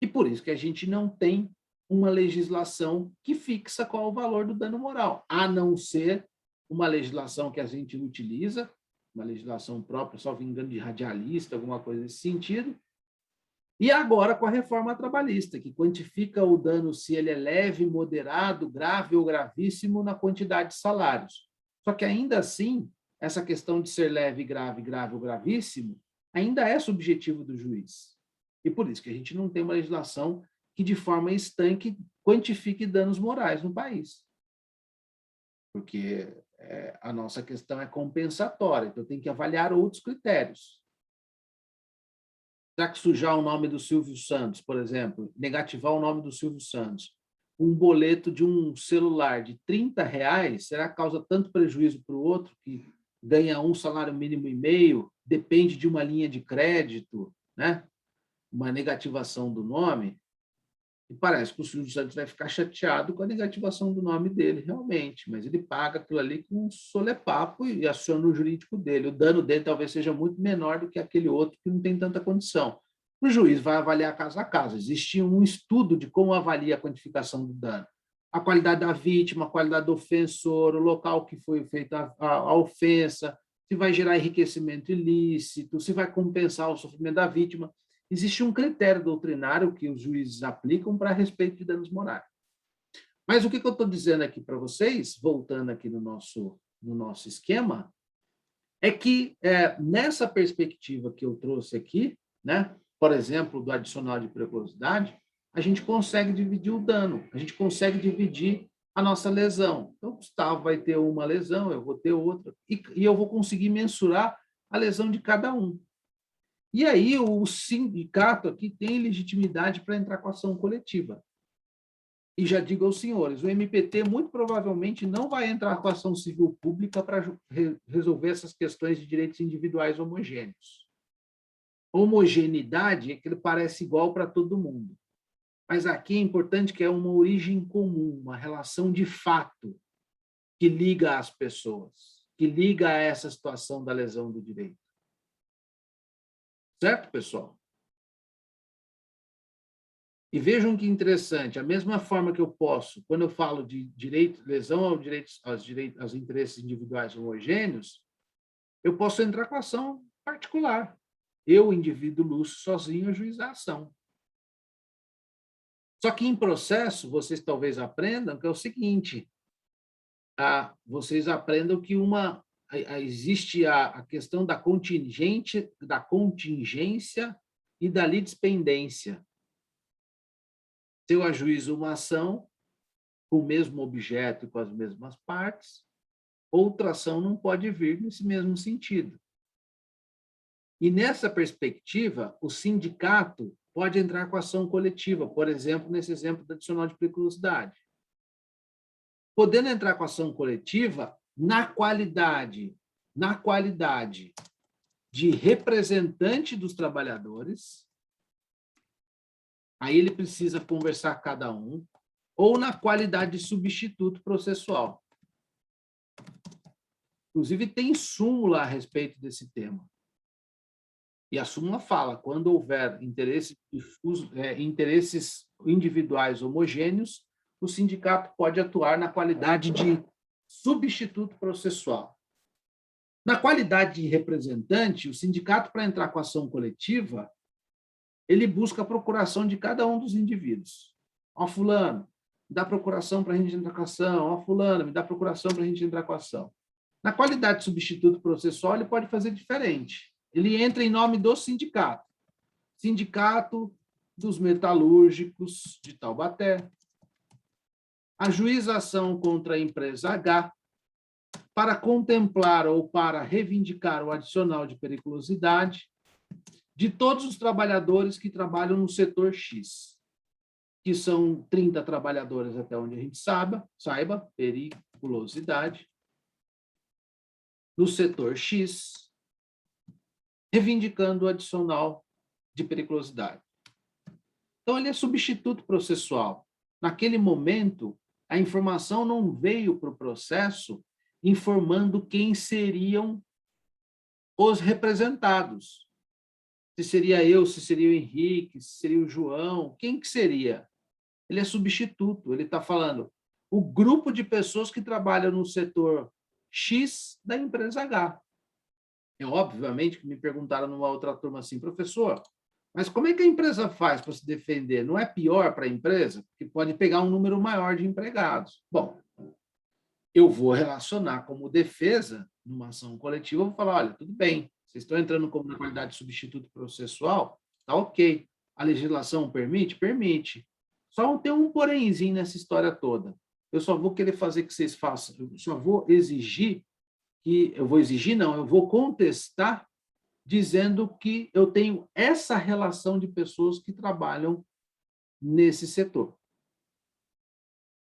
S2: E por isso que a gente não tem uma legislação que fixa qual é o valor do dano moral, a não ser uma legislação que a gente utiliza, uma legislação própria, só vingando de radialista, alguma coisa nesse sentido. E agora com a reforma trabalhista, que quantifica o dano se ele é leve, moderado, grave ou gravíssimo na quantidade de salários. Só que ainda assim, essa questão de ser leve, grave ou gravíssimo, ainda é subjetivo do juiz. E por isso que a gente não tem uma legislação que, de forma estanque, quantifique danos morais no país. Porque a nossa questão é compensatória, então tem que avaliar outros critérios. Será que sujar o nome do Silvio Santos, por exemplo, negativar o nome do Silvio Santos, um boleto de um celular de R$30, será que causa tanto prejuízo para o outro que ganha um salário mínimo e meio, depende de uma linha de crédito, né? Uma negativação do nome? E parece que o Silvio Santos vai ficar chateado com a negativação do nome dele, realmente, mas ele paga aquilo ali com um solepapo e aciona o jurídico dele. O dano dele talvez seja muito menor do que aquele outro que não tem tanta condição. O juiz vai avaliar caso a caso. Existe um estudo de como avalia a quantificação do dano. A qualidade da vítima, a qualidade do ofensor, o local que foi feita a ofensa, se vai gerar enriquecimento ilícito, se vai compensar o sofrimento da vítima. Existe um critério doutrinário que os juízes aplicam para respeito de danos morais. Mas o que eu estou dizendo aqui para vocês, voltando aqui no nosso no nosso esquema é que, nessa perspectiva que eu trouxe aqui, né, por exemplo, do adicional de periculosidade, a gente consegue dividir o dano, a gente consegue dividir a nossa lesão. Então, o Gustavo vai ter uma lesão, eu vou ter outra, e eu vou conseguir mensurar a lesão de cada um. E aí, o sindicato aqui tem legitimidade para entrar com ação coletiva. E já digo aos senhores, o MPT muito provavelmente não vai entrar com ação civil pública para resolver essas questões de direitos individuais homogêneos. Homogeneidade é que ele parece igual para todo mundo. Mas aqui é importante que é uma origem comum, uma relação de fato que liga as pessoas, que liga a essa situação da lesão do direito. Certo, pessoal? E vejam que interessante, a mesma forma que eu posso, quando eu falo de direito, lesão aos interesses individuais homogêneos, eu posso entrar com ação particular. Eu, indivíduo lúcido, sozinho, ajuizar a ação. Só que em processo, vocês talvez aprendam que é o seguinte, vocês aprendam que existe a questão da contingência e da litispendência. Se eu ajuizo uma ação com o mesmo objeto e com as mesmas partes, outra ação não pode vir nesse mesmo sentido. E nessa perspectiva, o sindicato pode entrar com ação coletiva, por exemplo, nesse exemplo do adicional de periculosidade. Podendo entrar com ação coletiva na qualidade de representante dos trabalhadores, aí ele precisa conversar com cada um, ou na qualidade de substituto processual. Inclusive, tem súmula a respeito desse tema. E a súmula fala, quando houver interesses individuais homogêneos, o sindicato pode atuar na qualidade de substituto processual. Na qualidade de representante, o sindicato, para entrar com ação coletiva, ele busca a procuração de cada um dos indivíduos. Ó, fulano, me dá procuração para a gente entrar com ação. Ó, fulano, me dá procuração para a gente entrar com ação. Na qualidade de substituto processual, ele pode fazer diferente. Ele entra em nome do sindicato. Sindicato dos Metalúrgicos de Taubaté. Ajuiza ação contra a empresa H para contemplar ou para reivindicar o adicional de periculosidade de todos os trabalhadores que trabalham no setor X, que são 30 trabalhadores até onde a gente saiba, periculosidade, no setor X, reivindicando o adicional de periculosidade. Então, ele é substituto processual. Naquele momento, a informação não veio para o processo informando quem seriam os representados. Se seria eu, se seria o Henrique, se seria o João, quem que seria? Ele é substituto, ele está falando o grupo de pessoas que trabalham no setor X da empresa H. Obviamente, que me perguntaram numa outra turma assim, professor, mas como é que a empresa faz para se defender? Não é pior para a empresa? Porque pode pegar um número maior de empregados. Bom, eu vou relacionar como defesa numa ação coletiva, eu vou falar, olha, tudo bem, vocês estão entrando como na qualidade de substituto processual, tá ok. A legislação permite? Permite. Só tem um porémzinho nessa história toda. Eu só vou querer fazer que vocês façam, eu só vou exigir eu vou contestar dizendo que eu tenho essa relação de pessoas que trabalham nesse setor.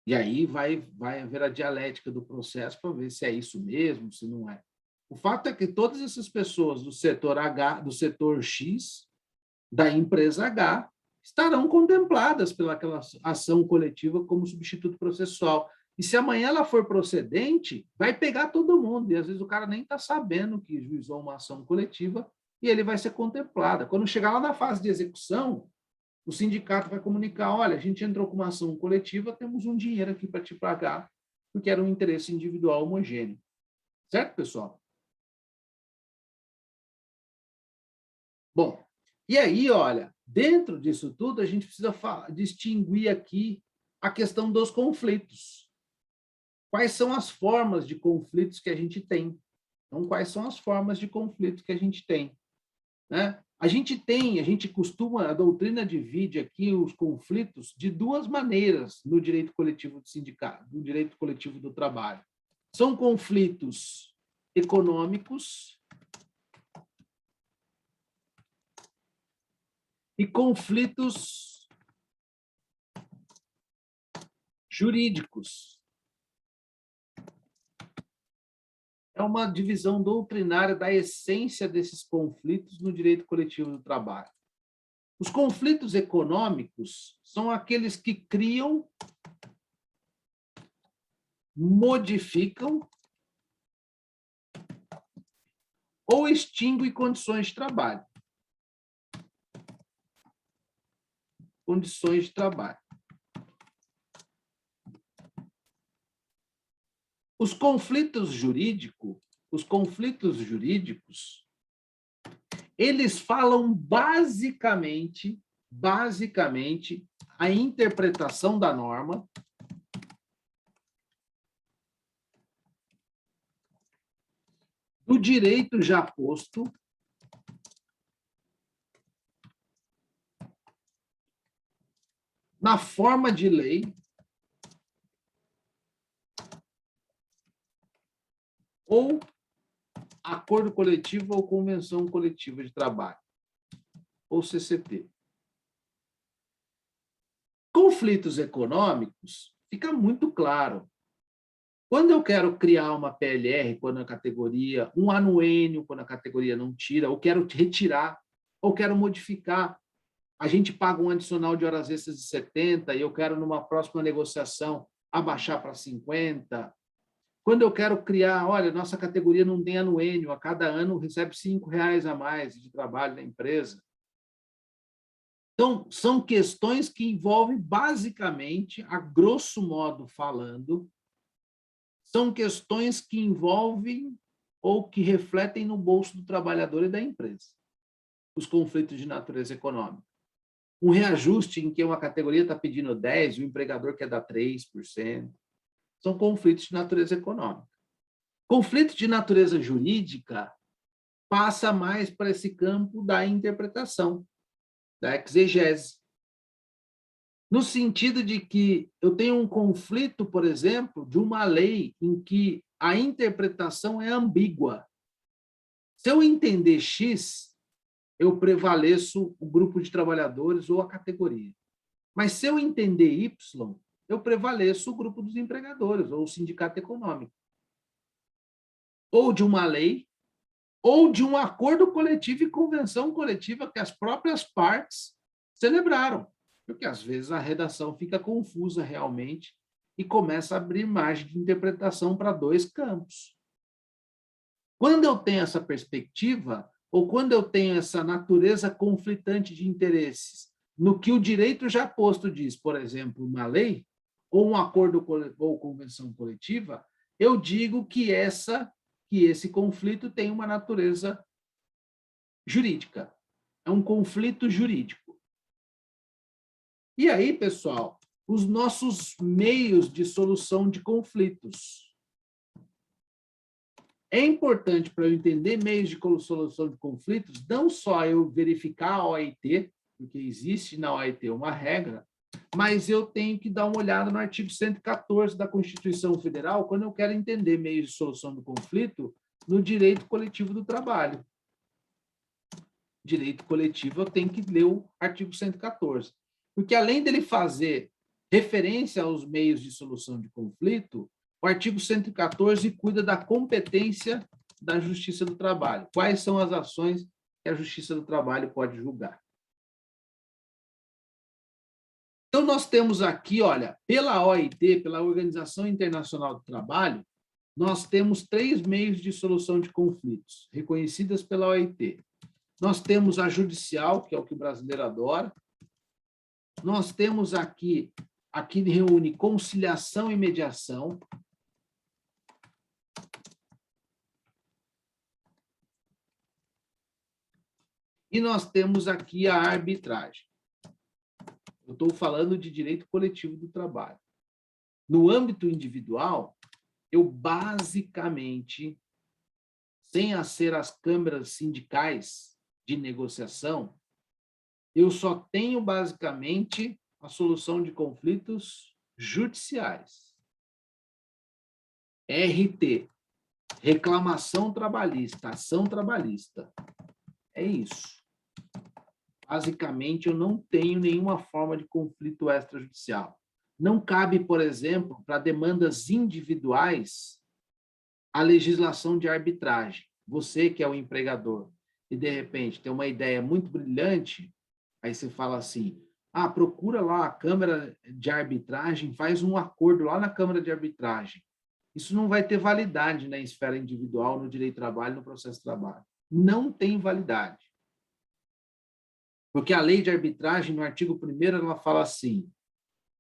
S2: E aí vai haver a dialética do processo para ver se é isso mesmo, se não é. O fato é que todas essas pessoas do setor H, do setor X, da empresa H, estarão contempladas pelaquela ação coletiva como substituto processual. E se amanhã ela for procedente, vai pegar todo mundo. E às vezes o cara nem está sabendo que juizou uma ação coletiva e ele vai ser contemplado. Quando chegar lá na fase de execução, o sindicato vai comunicar, olha, a gente entrou com uma ação coletiva, temos um dinheiro aqui para te pagar, porque era um interesse individual homogêneo. Certo, pessoal? Bom, e aí, olha, dentro disso tudo, a gente precisa distinguir aqui a questão dos conflitos. quais são as formas de conflitos que a gente tem. Então, quais são as formas de conflito que a gente tem, né? A gente costuma, a doutrina divide aqui os conflitos de duas maneiras no direito coletivo do sindicato, no direito coletivo do trabalho. São conflitos econômicos e conflitos jurídicos. É uma divisão doutrinária da essência desses conflitos no direito coletivo do trabalho. Os conflitos econômicos são aqueles que criam, modificam ou extinguem condições de trabalho. Condições de trabalho. Os conflitos jurídicos, eles falam basicamente a interpretação da norma do direito já posto na forma de lei ou acordo coletivo ou convenção coletiva de trabalho, ou CCT. Conflitos econômicos, fica muito claro. Quando eu quero criar uma PLR, quando a categoria, um anuênio, quando a categoria não tira, ou quero retirar, ou quero modificar, a gente paga um adicional de horas extras de 70 e eu quero, numa próxima negociação, abaixar para 50. Quando eu quero criar, olha, nossa categoria não tem anuênio, a cada ano recebe R$5 a mais de trabalho da empresa. Então, são questões que envolvem, basicamente, a grosso modo falando, são questões que envolvem ou que refletem no bolso do trabalhador e da empresa. Os conflitos de natureza econômica. Um reajuste em que uma categoria está pedindo 10%, o empregador quer dar 3%. São conflitos de natureza econômica. Conflito de natureza jurídica passa mais para esse campo da interpretação, da exegese. No sentido de que eu tenho um conflito, por exemplo, de uma lei em que a interpretação é ambígua. Se eu entender X, eu prevaleço o grupo de trabalhadores ou a categoria. Mas se eu entender Y, eu prevaleço o grupo dos empregadores ou o sindicato econômico. Ou de uma lei, ou de um acordo coletivo e convenção coletiva que as próprias partes celebraram. Porque, às vezes, a redação fica confusa realmente e começa a abrir margem de interpretação para dois campos. Quando eu tenho essa perspectiva, ou quando eu tenho essa natureza conflitante de interesses, no que o direito já posto diz, por exemplo, uma lei, ou um acordo ou convenção coletiva, eu digo que esse conflito tem uma natureza jurídica. É um conflito jurídico. E aí, pessoal, os nossos meios de solução de conflitos. É importante para eu entender meios de solução de conflitos, não só eu verificar a OIT, porque existe na OIT uma regra, mas eu tenho que dar uma olhada no artigo 114 da Constituição Federal quando eu quero entender meios de solução do conflito no direito coletivo do trabalho. Direito coletivo, eu tenho que ler o artigo 114. Porque, além dele fazer referência aos meios de solução de conflito, o artigo 114 cuida da competência da Justiça do Trabalho. Quais são as ações que a Justiça do Trabalho pode julgar? Então, nós temos aqui, olha, pela OIT, pela Organização Internacional do Trabalho, nós temos 3 meios de solução de conflitos, reconhecidas pela OIT. Nós temos a judicial, que é o que o brasileiro adora. Nós temos aqui reúne conciliação e mediação. E nós temos aqui a arbitragem. Eu estou falando de direito coletivo do trabalho. No âmbito individual, eu basicamente, sem ser as câmaras sindicais de negociação, eu só tenho basicamente a solução de conflitos judiciais. RT, reclamação trabalhista, ação trabalhista. É isso. Basicamente, eu não tenho nenhuma forma de conflito extrajudicial. Não cabe, por exemplo, para demandas individuais, a legislação de arbitragem. Você que é o empregador e, de repente, tem uma ideia muito brilhante, aí você fala assim, procura lá a Câmara de Arbitragem, faz um acordo lá na Câmara de Arbitragem. Isso não vai ter validade na esfera individual, no direito do trabalho, no processo de trabalho. Não tem validade. Porque a lei de arbitragem, no artigo 1º, ela fala assim,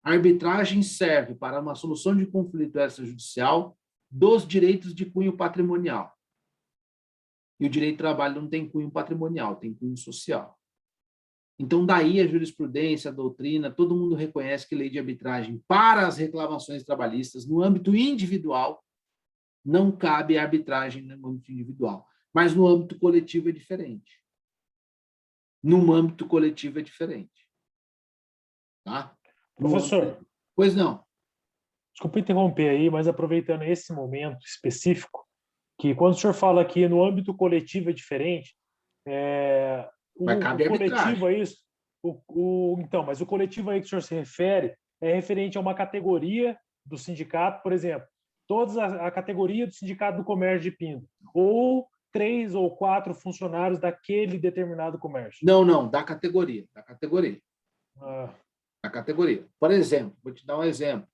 S2: a arbitragem serve para uma solução de conflito extrajudicial dos direitos de cunho patrimonial. E o direito do trabalho não tem cunho patrimonial, tem cunho social. Então, daí a jurisprudência, a doutrina, todo mundo reconhece que lei de arbitragem para as reclamações trabalhistas, no âmbito individual, não cabe arbitragem no âmbito individual. Mas no âmbito coletivo é diferente. No âmbito coletivo é diferente. Tá?
S3: Professor,
S2: Pois não.
S3: desculpa interromper aí, mas aproveitando esse momento específico, que quando o senhor fala que no âmbito coletivo é diferente,
S2: Vai caber
S3: o coletivo
S2: arbitragem.
S3: é isso? Então, mas o coletivo aí que o senhor se refere é referente a uma categoria do sindicato, por exemplo, a categoria do sindicato do comércio de Pinda, ou 3 ou 4 funcionários daquele determinado comércio.
S2: Não, da categoria. Da categoria.
S3: Ah,
S2: Da categoria. Por exemplo, vou te dar um exemplo.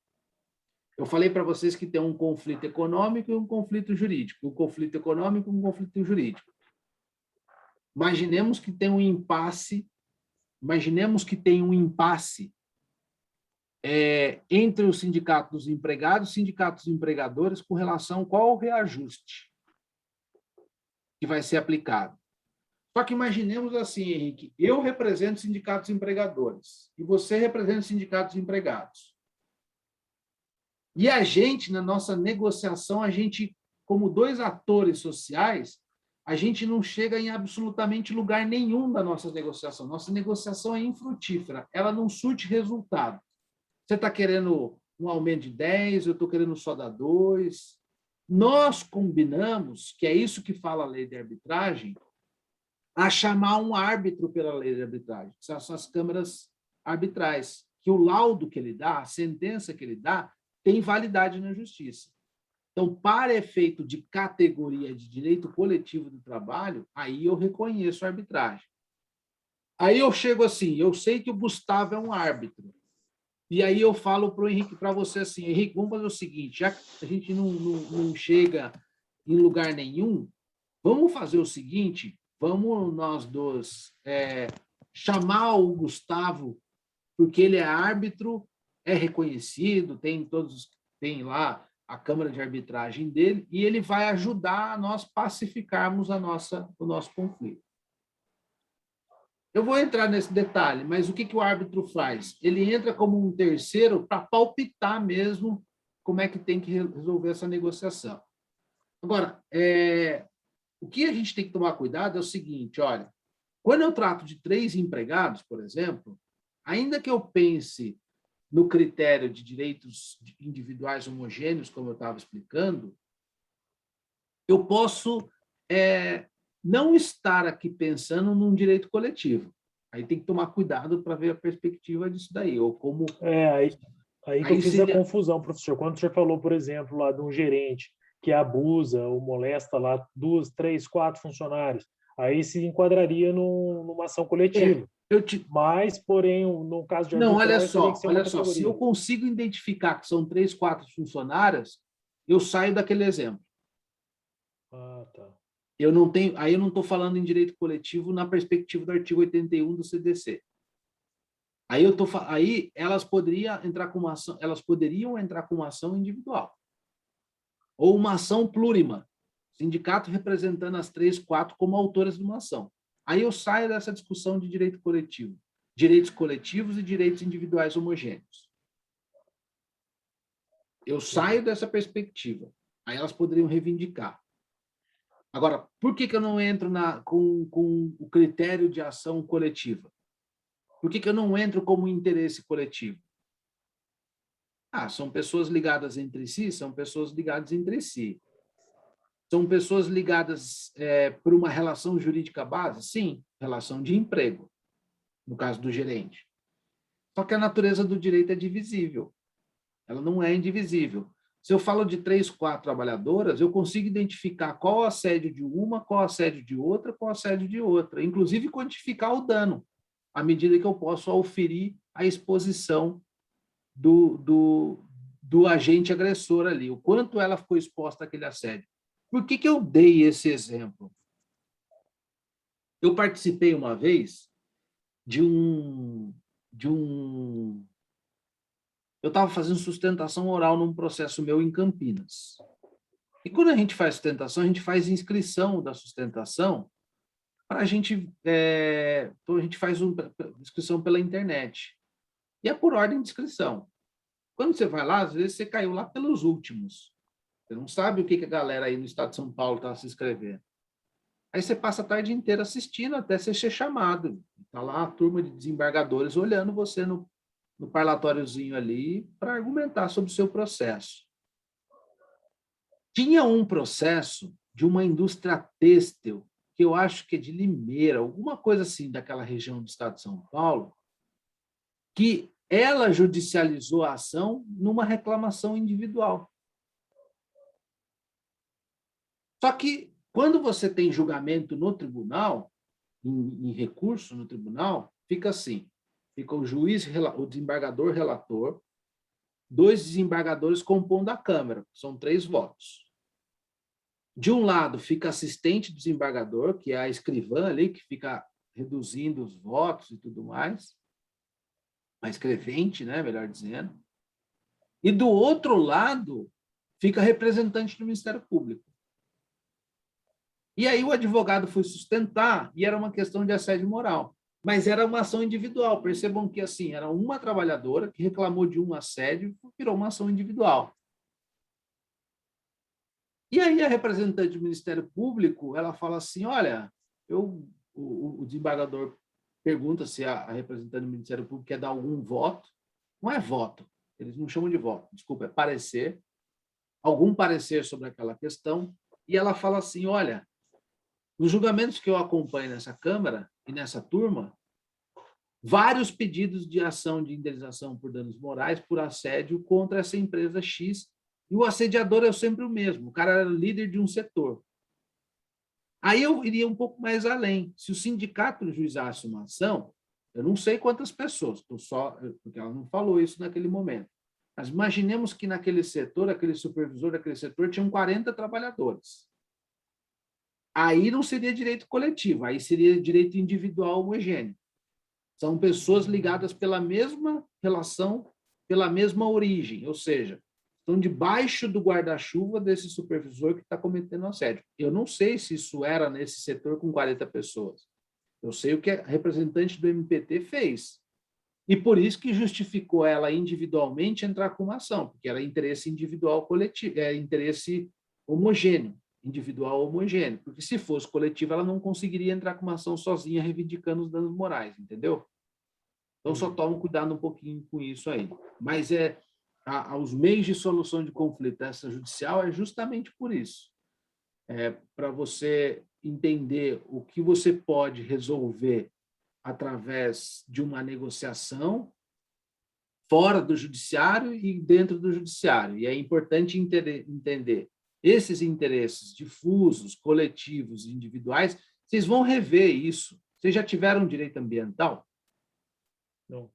S2: Eu falei para vocês que tem um conflito econômico e um conflito jurídico. Um conflito econômico e um conflito jurídico. Imaginemos que tem um impasse entre o sindicato dos empregados e sindicatos dos empregadores com relação a qual o reajuste que vai ser aplicado. Só que imaginemos assim, Henrique, eu represento sindicatos empregadores e você representa sindicatos empregados. E a gente, na nossa negociação, como dois atores sociais, a gente não chega em absolutamente lugar nenhum da nossa negociação. Nossa negociação é infrutífera, ela não surte resultado. Você está querendo um aumento de 10, eu estou querendo só dar 2. Nós combinamos, que é isso que fala a lei de arbitragem, a chamar um árbitro pela lei de arbitragem, que são as câmaras arbitrais, que o laudo que ele dá, a sentença que ele dá, tem validade na justiça. Então, para efeito de categoria de direito coletivo do trabalho, aí eu reconheço a arbitragem. Aí eu chego assim, eu sei que o Gustavo é um árbitro, e aí eu falo para o Henrique, para você assim, Henrique, vamos fazer o seguinte, já que a gente não chega em lugar nenhum, vamos fazer o seguinte, vamos nós dois chamar o Gustavo, porque ele é árbitro, é reconhecido, tem lá a Câmara de Arbitragem dele, e ele vai ajudar a nós pacificarmos o nosso conflito. Eu vou entrar nesse detalhe, mas o que o árbitro faz? Ele entra como um terceiro para palpitar mesmo como é que tem que resolver essa negociação. Agora, o que a gente tem que tomar cuidado é o seguinte, olha, quando eu trato de 3 empregados, por exemplo, ainda que eu pense no critério de direitos individuais homogêneos, como eu estava explicando, eu posso não estar aqui pensando num direito coletivo. Aí tem que tomar cuidado para ver a perspectiva disso daí, ou como...
S3: Aí que eu fiz a confusão, professor. Quando o senhor falou, por exemplo, lá de um gerente que abusa ou molesta lá 2, 3, 4 funcionários, aí se enquadraria numa ação coletiva. Mas, porém, no caso de
S2: Não, olha
S3: só,
S2: se eu consigo identificar que são 3, 4 funcionários, eu saio daquele exemplo.
S3: Ah, tá.
S2: Eu não estou falando em direito coletivo na perspectiva do artigo 81 do CDC. Aí elas poderiam entrar com uma ação individual ou uma ação plurima, sindicato representando as 3, 4 como autoras de uma ação. Aí eu saio dessa discussão de direito coletivo, direitos coletivos e direitos individuais homogêneos. Eu saio dessa perspectiva. Aí elas poderiam reivindicar. Agora, por que eu não entro com o critério de ação coletiva? Por que eu não entro como interesse coletivo? São pessoas ligadas entre si, são pessoas ligadas entre si. São pessoas ligadas por uma relação jurídica base? Sim, relação de emprego, no caso do gerente. Só que a natureza do direito é divisível. Ela não é indivisível. Se eu falo de 3, 4 trabalhadoras, eu consigo identificar qual o assédio de uma, qual o assédio de outra, qual o assédio de outra. Inclusive, quantificar o dano, à medida que eu posso auferir a exposição do agente agressor ali, o quanto ela ficou exposta àquele assédio. Por que eu dei esse exemplo? Eu participei uma vez de um... Eu estava fazendo sustentação oral num processo meu em Campinas. E quando a gente faz sustentação, a gente faz inscrição da sustentação para a gente... então, a gente faz inscrição pela internet. E é por ordem de inscrição. Quando você vai lá, às vezes você caiu lá pelos últimos. Você não sabe o que a galera aí no estado de São Paulo está se inscrevendo. Aí você passa a tarde inteira assistindo até você ser chamado. Está lá a turma de desembargadores olhando você no parlatóriozinho ali para argumentar sobre o seu processo. Tinha um processo de uma indústria têxtil, que eu acho que é de Limeira, alguma coisa assim daquela região do estado de São Paulo, que ela judicializou a ação numa reclamação individual. Só que, quando você tem julgamento no tribunal, em recurso no tribunal, fica assim, fica o juiz, o desembargador relator, 2 desembargadores compondo a Câmara, são 3 votos. De um lado fica assistente do desembargador, que é a escrivã ali, que fica reduzindo os votos e tudo mais, a escrevente, né, melhor dizendo. E do outro lado fica representante do Ministério Público. E aí o advogado foi sustentar, e era uma questão de assédio moral. Mas era uma ação individual. Percebam que, assim, era uma trabalhadora que reclamou de um assédio e virou uma ação individual. E aí a representante do Ministério Público, ela fala assim, olha, o desembargador pergunta se a representante do Ministério Público quer dar algum voto. Não é voto, eles não chamam de voto, desculpa, é parecer. Algum parecer sobre aquela questão. E ela fala assim, olha, nos julgamentos que eu acompanho nessa Câmara e nessa turma, vários pedidos de ação de indenização por danos morais, por assédio contra essa empresa X, e o assediador é sempre o mesmo, o cara era líder de um setor. Aí eu iria um pouco mais além. Se o sindicato juizasse uma ação, eu não sei quantas pessoas, porque ela não falou isso naquele momento, mas imaginemos que naquele setor, aquele supervisor daquele setor, tinham 40 trabalhadores. Aí não seria direito coletivo, aí seria direito individual homogêneo. São pessoas ligadas pela mesma relação, pela mesma origem, ou seja, estão debaixo do guarda-chuva desse supervisor que está cometendo assédio. Eu não sei se isso era nesse setor com 40 pessoas. Eu sei o que a representante do MPT fez. E por isso que justificou ela individualmente entrar com uma ação, porque era interesse individual coletivo, interesse homogêneo. Individual homogêneo, porque se fosse coletivo, ela não conseguiria entrar com uma ação sozinha reivindicando os danos morais, entendeu? Então, só toma cuidado um pouquinho com isso aí. Mas os meios de solução de conflito extrajudicial é justamente por isso. Para você entender o que você pode resolver através de uma negociação fora do judiciário e dentro do judiciário. E é importante entender esses interesses difusos, coletivos e individuais. Vocês vão rever isso. Vocês já tiveram direito ambiental?
S3: Não.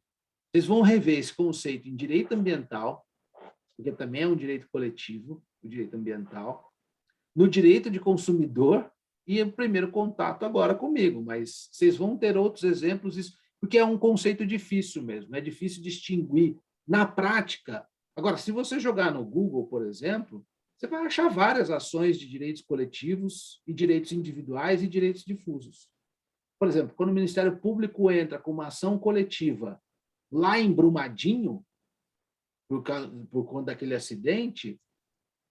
S2: Vocês vão rever esse conceito em direito ambiental, porque também é um direito coletivo, o direito ambiental, no direito de consumidor e o primeiro contato agora comigo, mas vocês vão ter outros exemplos, porque é um conceito difícil mesmo, é difícil distinguir. Na prática, agora, se você jogar no Google, por exemplo, você vai achar várias ações de direitos coletivos e direitos individuais e direitos difusos. Por exemplo, quando o Ministério Público entra com uma ação coletiva lá em Brumadinho, por conta daquele acidente,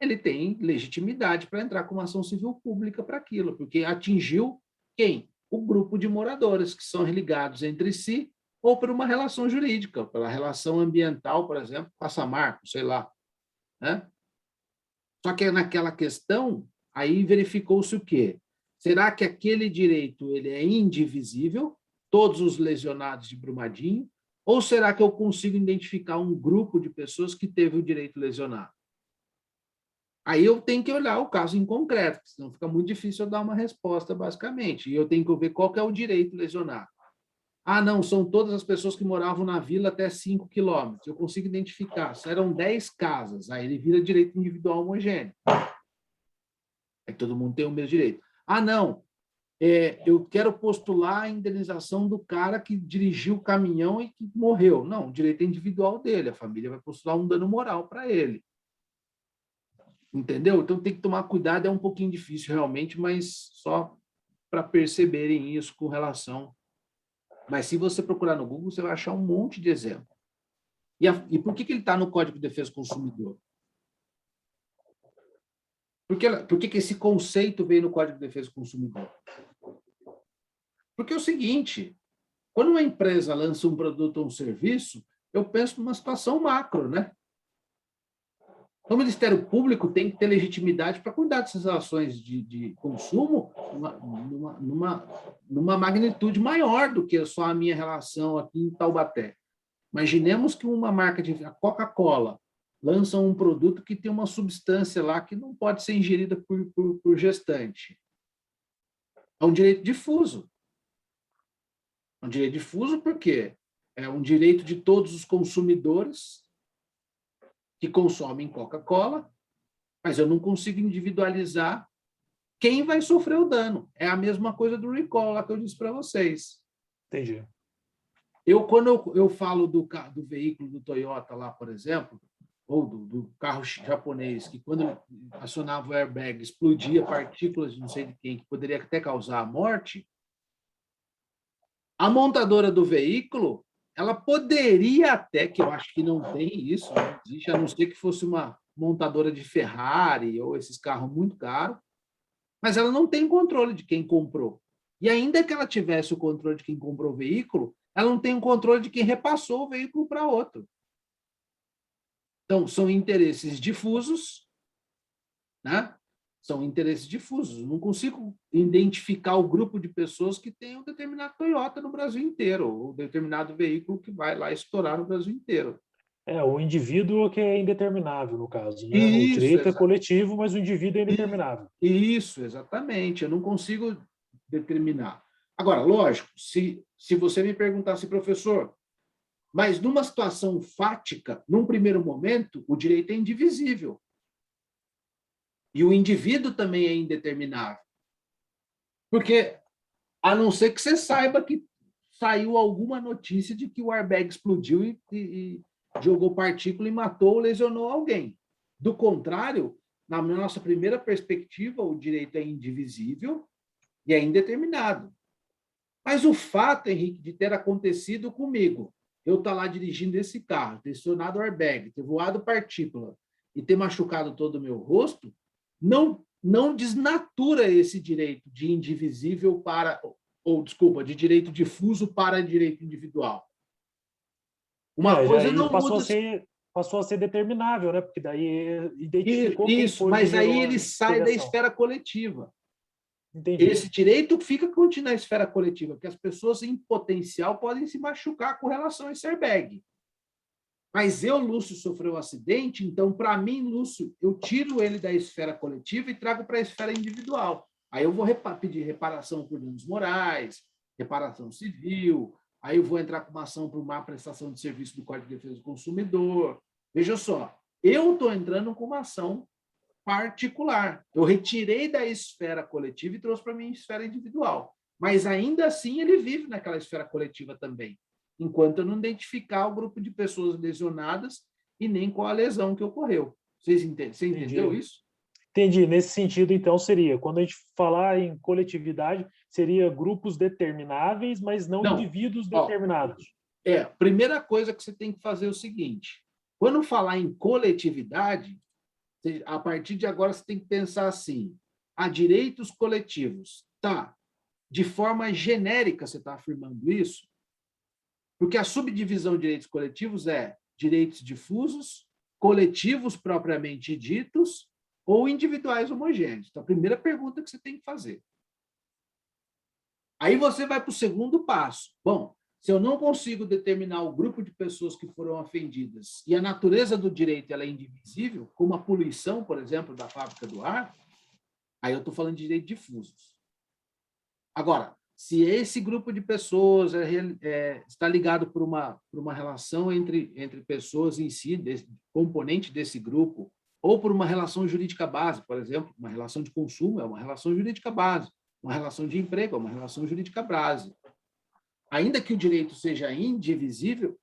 S2: ele tem legitimidade para entrar com uma ação civil pública para aquilo, porque atingiu quem? O grupo de moradores, que são ligados entre si ou por uma relação jurídica, pela relação ambiental, por exemplo, com a Samarco, sei lá. Né? Só que naquela questão, aí verificou-se o quê? Será que aquele direito ele é indivisível, todos os lesionados de Brumadinho, ou será que eu consigo identificar um grupo de pessoas que teve o direito lesionado? Aí eu tenho que olhar o caso em concreto, senão fica muito difícil eu dar uma resposta, basicamente. E eu tenho que ver qual que é o direito lesionado. Ah, não, são todas as pessoas que moravam na vila até 5 quilômetros. Eu consigo identificar. Se eram 10 casas, aí ele vira direito individual homogêneo. Aí todo mundo tem o mesmo direito. Ah, não, eu quero postular a indenização do cara que dirigiu o caminhão e que morreu. Não, o direito é individual dele. A família vai postular um dano moral para ele. Entendeu? Então tem que tomar cuidado, é um pouquinho difícil realmente, mas só para perceberem isso com relação. Mas se você procurar no Google, você vai achar um monte de exemplo. E por que ele está no Código de Defesa do Consumidor? Por que esse conceito veio no Código de Defesa do Consumidor? Porque é o seguinte, quando uma empresa lança um produto ou um serviço, eu penso numa situação macro, né? Então, o Ministério Público tem que ter legitimidade para cuidar dessas ações de consumo numa magnitude maior do que só a minha relação aqui em Taubaté. Imaginemos que uma marca de Coca-Cola lança um produto que tem uma substância lá que não pode ser ingerida por gestante. É um direito difuso. É um direito difuso porque é um direito de todos os consumidores que consomem Coca-Cola, mas eu não consigo individualizar quem vai sofrer o dano. É a mesma coisa do recall lá que eu disse para vocês.
S3: Entendi.
S2: Quando eu falo do veículo do Toyota lá, por exemplo, ou do carro japonês, que quando acionava o airbag explodia partículas de não sei de quem, que poderia até causar a morte, a montadora do veículo, ela poderia até, que eu acho que não tem isso, não existe, a não ser que fosse uma montadora de Ferrari ou esses carros muito caros, mas ela não tem controle de quem comprou. E ainda que ela tivesse o controle de quem comprou o veículo, ela não tem o controle de quem repassou o veículo para outro. Então, são interesses difusos, né? São interesses difusos. Não consigo identificar o grupo de pessoas que tem um determinado Toyota no Brasil inteiro, ou um determinado veículo que vai lá estourar no Brasil inteiro.
S3: O indivíduo que é indeterminável, no caso. Né?
S2: Isso,
S3: o direito é coletivo, mas o indivíduo é indeterminável.
S2: Isso, exatamente. Eu não consigo determinar. Agora, lógico, se você me perguntasse, professor, mas numa situação fática, num primeiro momento, o direito é indivisível. E o indivíduo também é indeterminável. Porque, a não ser que você saiba que saiu alguma notícia de que o airbag explodiu e jogou partícula e matou ou lesionou alguém. Do contrário, na nossa primeira perspectiva, o direito é indivisível e é indeterminado. Mas o fato, Henrique, de ter acontecido comigo, eu estar lá dirigindo esse carro, ter acionado o airbag, ter voado partícula e ter machucado todo o meu rosto, não desnatura esse direito de indivisível para, de direito difuso para direito individual. Uma coisa não
S3: passou a ser determinável, né? Porque daí identificou quem foi.
S2: Mas aí ele sai da esfera coletiva.
S3: Entendi.
S2: Esse direito continua na esfera coletiva, porque as pessoas em potencial podem se machucar com relação a esse airbag. Mas Lúcio, sofreu um acidente, então, para mim, Lúcio, eu tiro ele da esfera coletiva e trago para a esfera individual. Aí eu vou pedir reparação por danos morais, reparação civil, aí eu vou entrar com uma ação por má prestação de serviço do Código de Defesa do Consumidor. Veja só, eu estou entrando com uma ação particular. Eu retirei da esfera coletiva e trouxe para a minha esfera individual. Mas, ainda assim, ele vive naquela esfera coletiva também, enquanto eu não identificar o grupo de pessoas lesionadas e nem qual a lesão que ocorreu. Você entendeu isso?
S3: Entendi. Nesse sentido, então, seria, quando a gente falar em coletividade, seria grupos determináveis, mas não indivíduos determinados.
S2: Primeira coisa que você tem que fazer é o seguinte, quando falar em coletividade, A partir de agora, você tem que pensar assim, direitos coletivos. Tá, de forma genérica você está afirmando isso? Porque a subdivisão de direitos coletivos é direitos difusos, coletivos propriamente ditos ou individuais homogêneos. Então, a primeira pergunta que você tem que fazer. Aí você vai para o segundo passo. Bom, se eu não consigo determinar o grupo de pessoas que foram ofendidas e a natureza do direito ela é indivisível, como a poluição, por exemplo, da fábrica do ar, aí eu estou falando de direitos difusos. Agora, se esse grupo de pessoas está ligado por uma relação entre pessoas em si, componente desse grupo, ou por uma relação jurídica base, por exemplo, uma relação de consumo é uma relação jurídica base, uma relação de emprego é uma relação jurídica base. Ainda que o direito seja indivisível,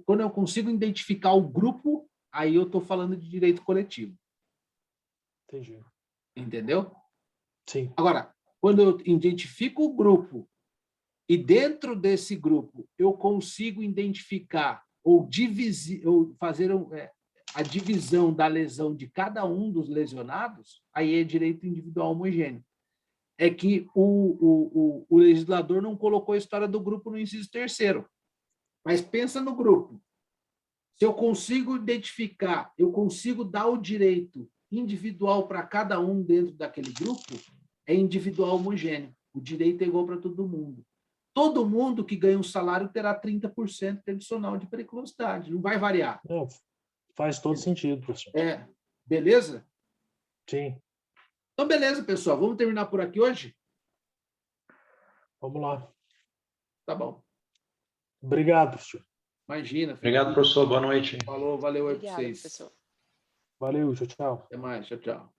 S2: quando eu consigo identificar o grupo, aí eu estou falando de direito coletivo.
S3: Entendi.
S2: Entendeu?
S3: Sim.
S2: Agora, quando eu identifico o grupo e dentro desse grupo eu consigo identificar ou fazer a divisão da lesão de cada um dos lesionados, aí é direito individual homogêneo. É que o legislador não colocou a história do grupo no inciso 3º. Mas pensa no grupo. Se eu consigo identificar, eu consigo dar o direito individual para cada um dentro daquele grupo, é individual homogêneo. O direito é igual para todo mundo. Todo mundo que ganha um salário terá 30% adicional de periculosidade. Não vai variar.
S3: Não, faz todo sentido, professor.
S2: Beleza?
S3: Sim.
S2: Então, beleza, pessoal. Vamos terminar por aqui hoje?
S3: Vamos lá.
S2: Tá bom.
S3: Obrigado, professor.
S2: Imagina.
S1: Obrigado, professor. Boa noite.
S2: Falou, valeu aí para
S4: Obrigada,
S2: vocês.
S4: professor.
S3: Valeu, tchau, tchau.
S2: Até mais, tchau, tchau.